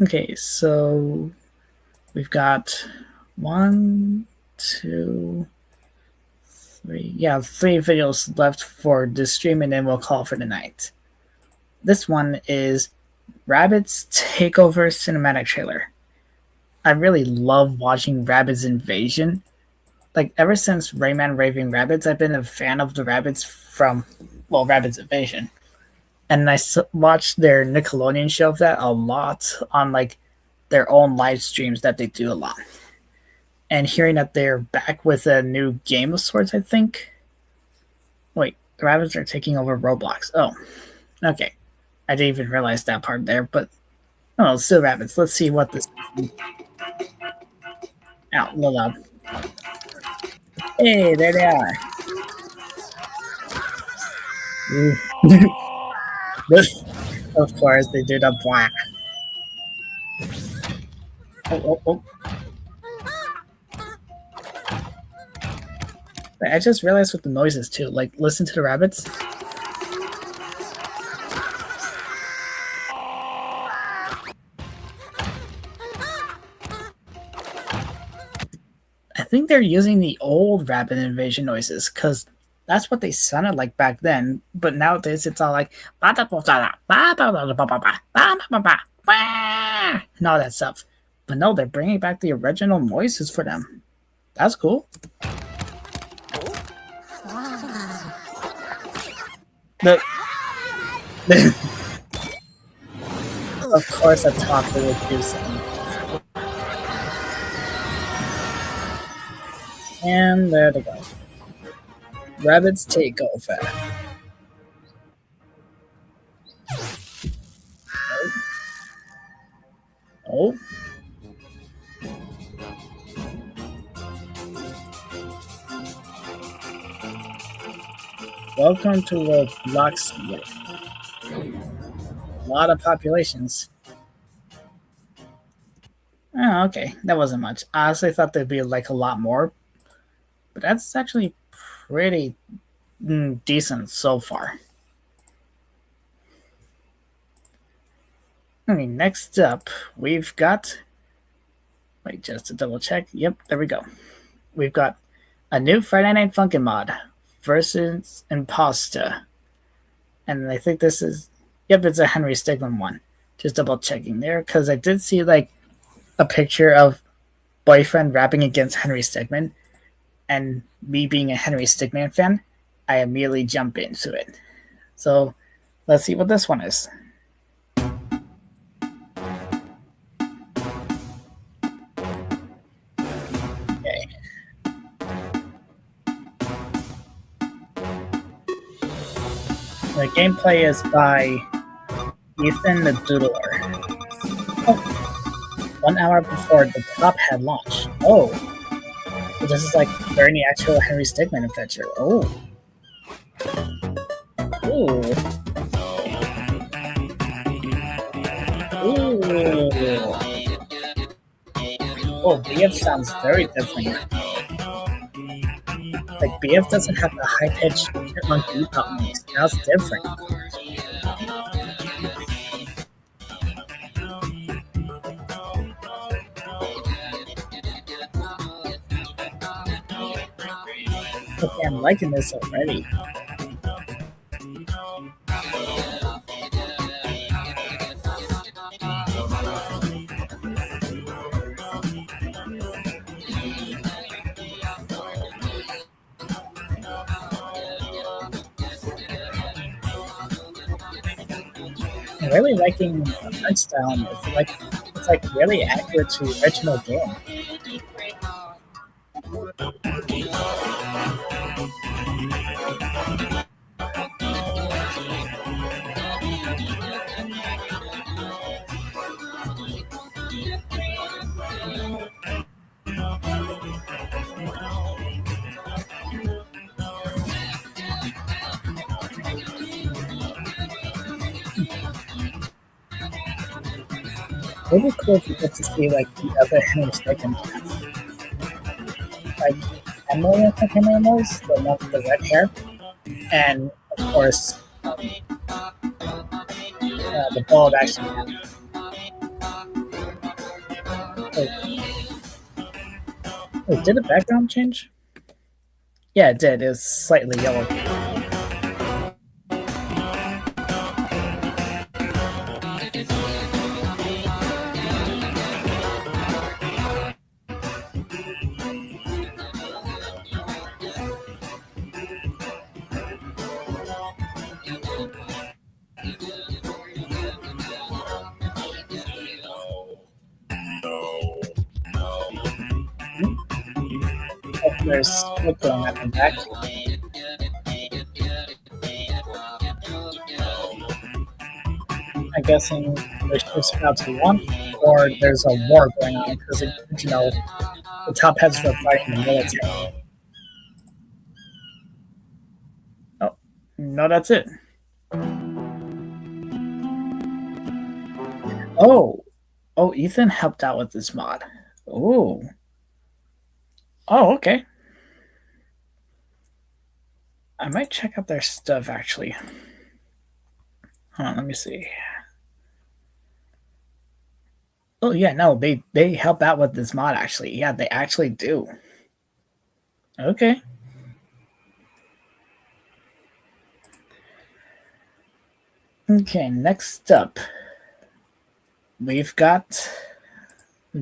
Okay, so we've got 1, 2, 3. Yeah, 3 videos left for this stream, and then we'll call for the night. This one is Rabbids Takeover Cinematic Trailer. I really love watching Rabbids Invasion. Like, ever since Rayman Raving Rabbids, I've been a fan of the Rabbids from, well, Rabbids Invasion. And I watched their Nickelodeon show of that a lot on, like, their own live streams that they do a lot. And hearing that they're back with a new game of sorts, I think. Wait, the Rabbids are taking over Roblox. Oh, okay. I didn't even realize that part there, but oh, still Rabbids. Let's see what this is. Ow, no loud. Hey, there they are. Of course, they do the black. Oh. I just realized with the noises too. Like, listen to the rabbits. I think they're using the old Rabbit Invasion noises because that's what they sounded like back then. But nowadays it's all like and all that stuff. But no, they're bringing back the original noises for them. That's cool. Of course, a taco would do something. And there they go. Rabbids Takeover. Oh. Welcome to Roblox. A lot of populations. Oh, okay. That wasn't much. I honestly thought there'd be like a lot more. But that's actually pretty decent so far. Okay, next up, we've got... Wait, just to double check. Yep, there we go. We've got a new Friday Night Funkin' mod versus Imposta. And I think this is... Yep, it's a Henry Stigman one. Just double checking there, because I did see like a picture of Boyfriend rapping against Henry Stigman. And me being a Henry Stigman fan, I immediately jump into it. So let's see what this one is. Okay. The gameplay is by Ethan the Doodler. Oh, 1 hour before the top had launched. Oh. So this is like very actual Henry Stigman adventure. Oh. Ooh. Ooh. Oh, BF sounds very different. Like, BF doesn't have the high-pitched chipmunk bebop noise. Now it's different. Okay, I'm liking this already. I'm really liking the art style. It's like really accurate to the original game. Really cool if you get to see like the other animals taken. Like Emily, I think her name was, the one with the red hair. And of course, the bald actually. Wait, did the background change? Yeah, it did. It was slightly yellow. There's smoke going up and back. I'm guessing there's just about to one, or there's a war going on because you know the top heads were fighting the military. Oh no, that's it. Oh, Ethan helped out with this mod. Oh, okay. I might check out their stuff actually. Hold on, let me see. Oh yeah, no, they help out with this mod actually. Yeah, they actually do. Okay. Okay, next up. We've got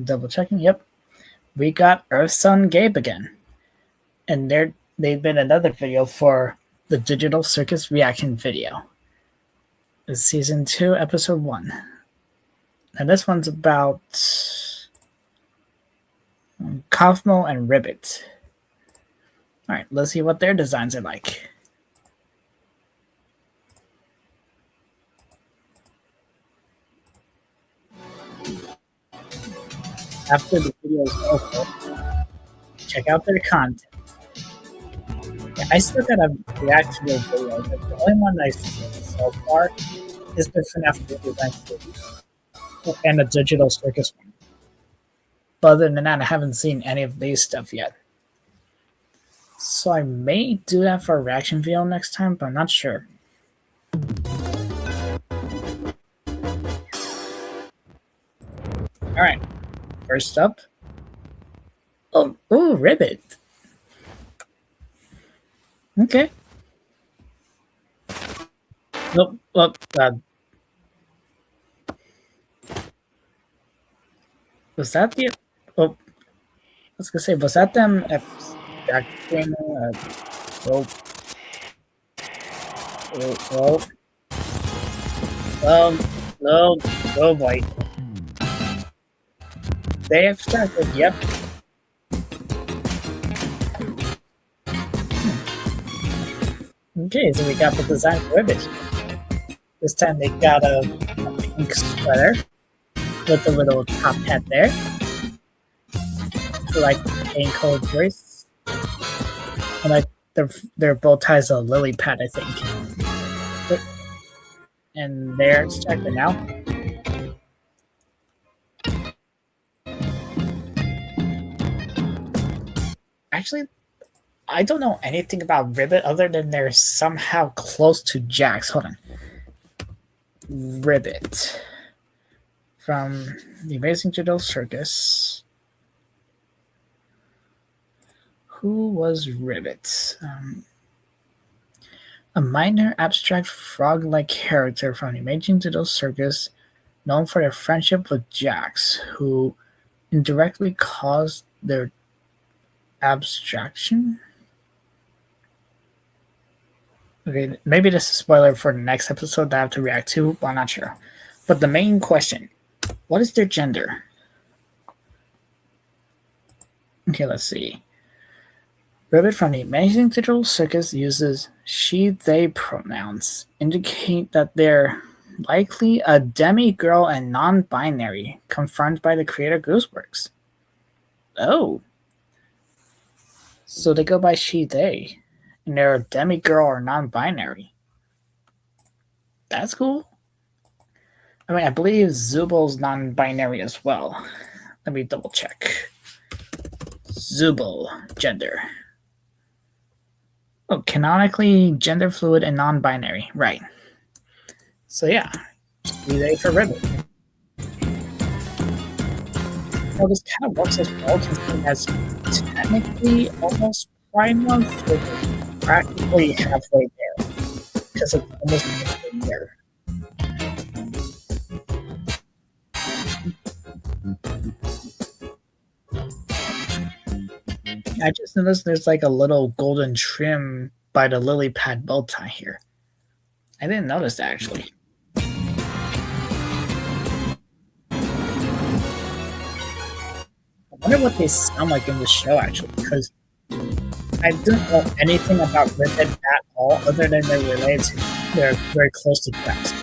double checking, yep. We got Earth Sun Gabe again. And they've been another video for the Digital Circus reaction video. It's season 2, episode 1. And this one's about Cosmo and Ribbit. Alright, let's see what their designs are like. After the video is over, check out their content. Yeah, I still gotta react to their video, but the only one I've seen so far is the FNAF design video and the Digital Circus one. But other than that, I haven't seen any of these stuff yet. So I may do that for a reaction video next time, but I'm not sure. Alright, first up. Oh, Ribbit. Okay. Nope, was that the... Oh, I was gonna say, was that them extracting... Oh boy. They extracted, yep. Okay, so we got the design for Ribbit. This time they got a pink sweater with a little top hat there. Like ankle brace. And like their bow tie's a lily pad, I think. And they're extracted now. Actually, I don't know anything about Ribbit other than they're somehow close to Jax. Hold on. Ribbit. From the Amazing Digital Circus. Who was Ribbit? A minor abstract frog-like character from the Amazing Digital Circus, known for their friendship with Jax, who indirectly caused their abstraction. Okay, maybe this is a spoiler for the next episode that I have to react to, but I'm not sure. But the main question, what is their gender? Okay, let's see. Ribbit from the Amazing Digital Circus uses she, they pronouns, indicate that they're likely a demi-girl and non-binary, confirmed by the creator Gooseworks. Oh. So they go by she, they. And they're a demi-girl or non-binary. That's cool. I mean, I believe Zubal's non-binary as well. Let me double check. Zubal, gender. Oh, canonically gender fluid and non-binary. Right. So yeah, be ready for Ribbon. Well, this kind of works as well, considering as technically almost Pride Month, but practically halfway there. Because it's almost halfway there. I just noticed there's like a little golden trim by the lily pad bow tie here. I didn't notice that actually. I wonder what they sound like in the show actually, because I didn't know anything about Ribbit at all, other than they're related to, they're very close to Drax.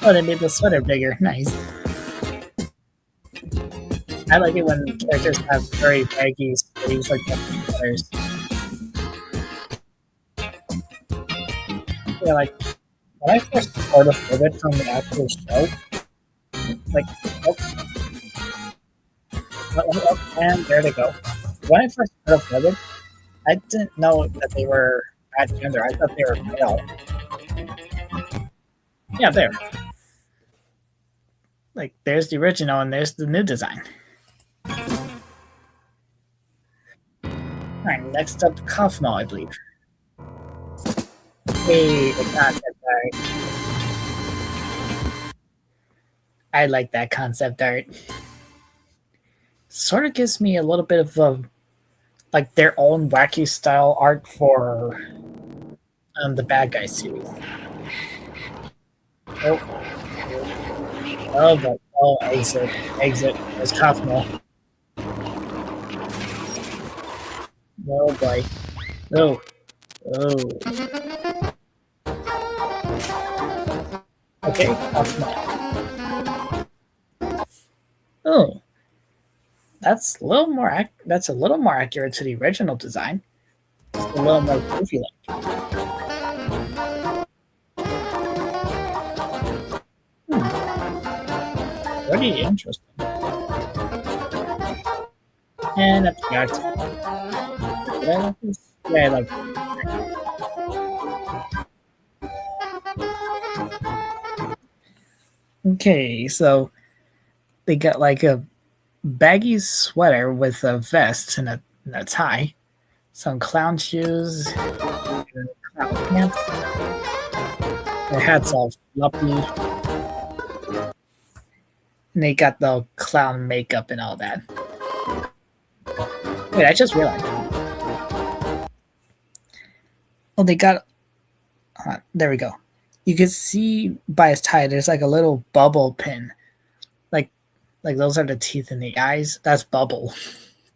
Oh, they made the sweater bigger. Nice. I like it when characters have very baggy sleeves like the sweaters. Yeah, like when I first heard of Ribbit from the actual show, like, and there they go. When I first heard of Ribbit, I didn't know that they were at gender. I thought they were male. Yeah, there. Like, there's the original and there's the new design. Alright, next up, Kaufmo, I believe. Hey, the concept art. I like that concept art. Sort of gives me a little bit of like their own wacky style art for the Bad Guys series. Oh, exit. There's Kaufmo. Oh boy. Oh. Okay, Kaufmo. Oh. That's a little more accurate to the original design. Just a little more goofy like. Pretty interesting. And up to yeah, like okay, so they got like a baggy sweater with a vest and a tie, some clown shoes, and clown pants. Their hats all floppy. And they got the clown makeup and all that. Wait, I just realized. Oh, they got... there we go. You can see by his tie, there's like a little bubble pin. Like those are the teeth in the eyes. That's Bubble.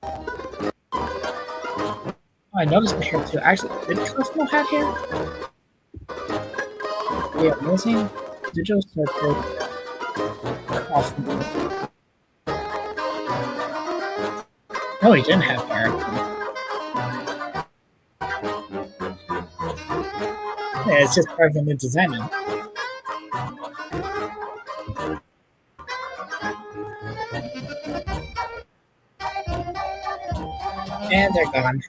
Oh, I noticed the hair too. Actually, did Cosmo have hair? Yeah, amazing. Digital circle. Cosmo. No, he didn't have hair. Yeah, it's just part of the new design now. And they're gone.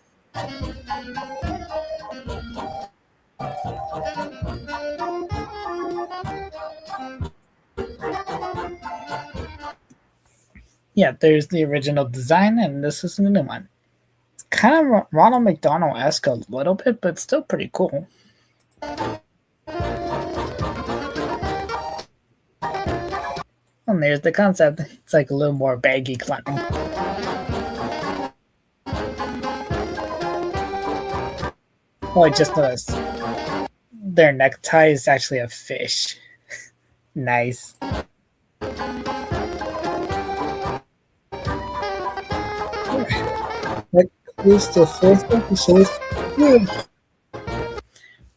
Yeah, there's the original design, and this is the new one. It's kind of Ronald McDonald-esque a little bit, but still pretty cool. And there's the concept. It's like a little more baggy clown. Oh, I just noticed. Their necktie is actually a fish. Nice. What is the first episode?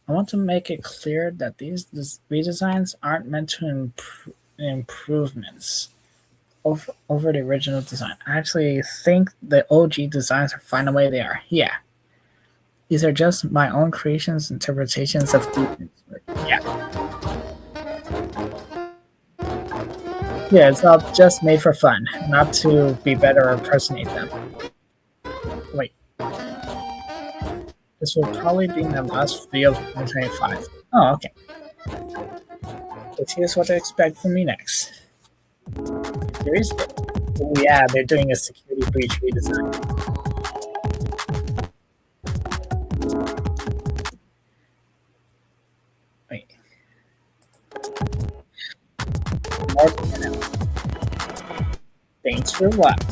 I want to make it clear that these redesigns aren't meant to improvements over the original design. I actually think the OG designs are fine the way they are. Yeah. These are just my own creations, interpretations of defense. Yeah. Yeah, it's all just made for fun, not to be better or impersonate them. Wait. This will probably be my last video of 2025. Oh, okay. But here's what to expect from me next. Series? Oh yeah, they're doing a security breach redesign. Wait. More piano. Thanks for watching.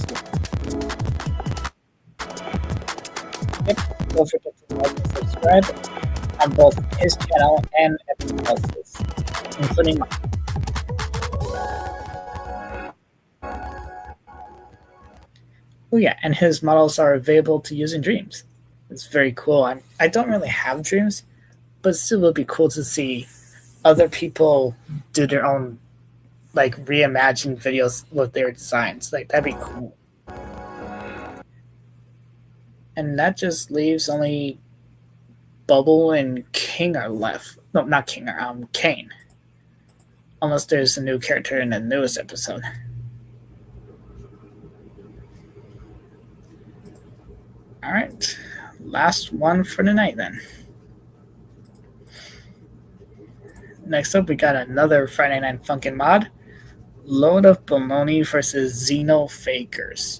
Yep, don't forget to like and subscribe on both his channel and everyone else's, including mine. Oh yeah, and his models are available to use in Dreams. It's very cool. I don't really have Dreams, but it still would be cool to see other people do their own, like, reimagined videos with their designs. Like, that'd be cool. And that just leaves only Bubble and King are left. No, not King, Kane. Unless there's a new character in the newest episode. Alright, last one for the night then. Next up, we got another Friday Night Funkin' mod. Load of Baloney versus Xenofakers.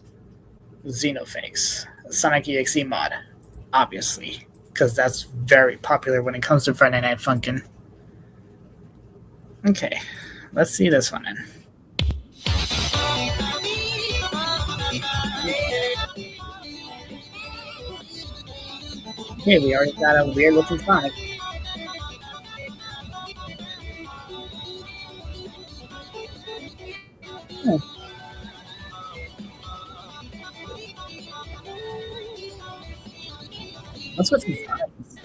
Xenofakes. Sonic EXE mod, obviously, because that's very popular when it comes to Friday Night Funkin'. Okay, let's see this one then. Okay, we already got a weird looking Sonic. What's with these Sonics?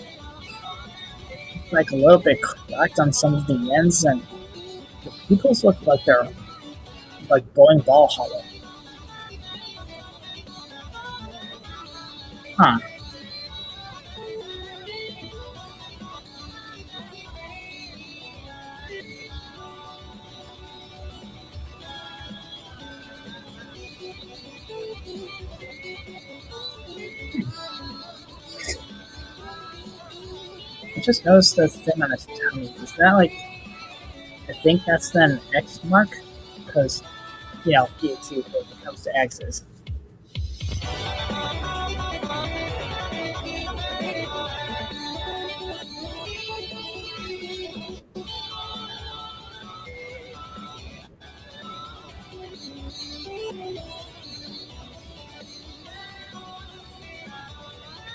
It's like a little bit cracked on some of the ends, and the pupils look like they're like bowling ball hollow. Huh. I just noticed this thing on his tummy. Is that like, I think that's then X mark? Because, you know, EXE when it comes to X's.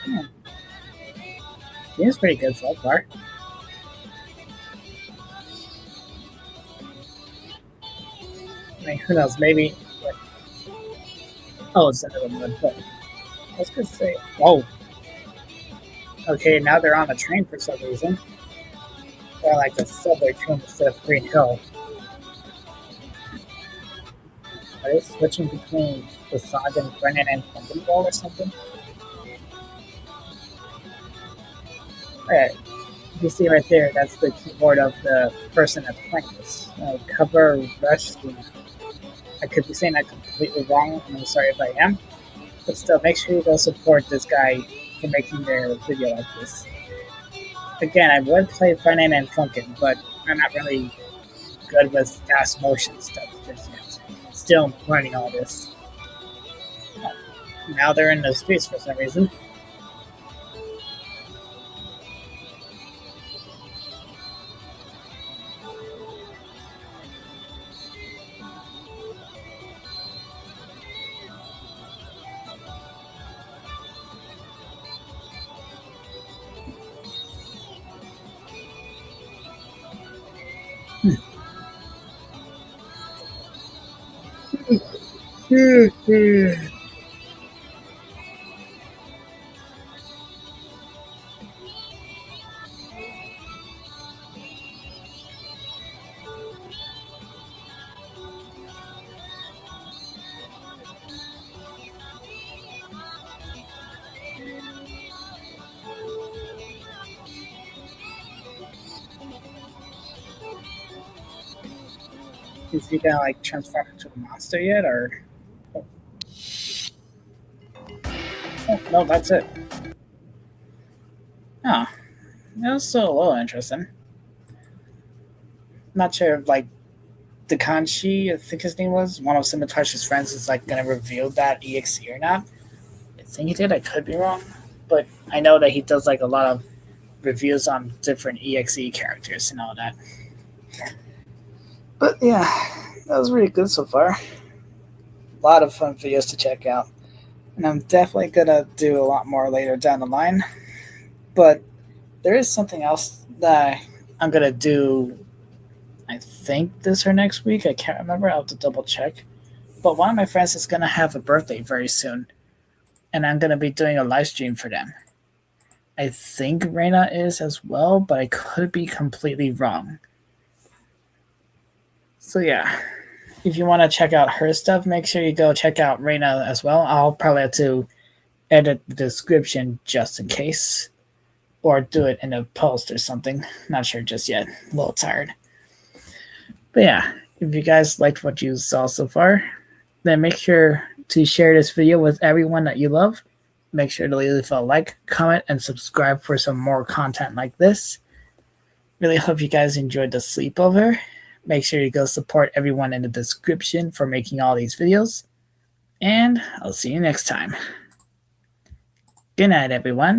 Yeah. Seems pretty good so far. I mean, who knows? Maybe. Like, oh, it's another one. But I was gonna say, oh, okay. Now they're on the train for some reason. They're like the subway train instead of Green Hill. Are they switching between the Saga and Brennan and Funkin' Ball or something? Alright, you see right there, that's the keyboard of the person that's playing this. Cover Rush Scheme. I could be saying that completely wrong, and I'm sorry if I am. But still, make sure you go support this guy for making their video like this. Again, I would play Friday Night Funkin', but I'm not really good with fast motion stuff just yet. Still learning all this. Now they're in the streets for some reason. Is he gonna like transform into a monster yet, or? Oh, no, that's it. Oh, that was still a little interesting. Not sure if like Dekanshi, I think his name was, one of Scimitar's friends, is like gonna reveal that EXE or not. I think he did. I could be wrong, but I know that he does like a lot of reviews on different EXE characters and all that. But yeah, that was really good so far. A lot of fun videos to check out, and I'm definitely gonna do a lot more later down the line. But there is something else that I'm gonna do. I think this or next week. I can't remember. I'll have to double check. But one of my friends is gonna have a birthday very soon, and I'm gonna be doing a live stream for them. I think Reina is as well, but I could be completely wrong. So yeah, if you want to check out her stuff, make sure you go check out Reina as well. I'll probably have to edit the description just in case, or do it in a post or something. Not sure just yet. A little tired. But yeah, if you guys liked what you saw so far, then make sure to share this video with everyone that you love. Make sure to leave a like, comment, and subscribe for some more content like this. Really hope you guys enjoyed the sleepover. Make sure you go support everyone in the description for making all these videos. And I'll see you next time. Good night, everyone.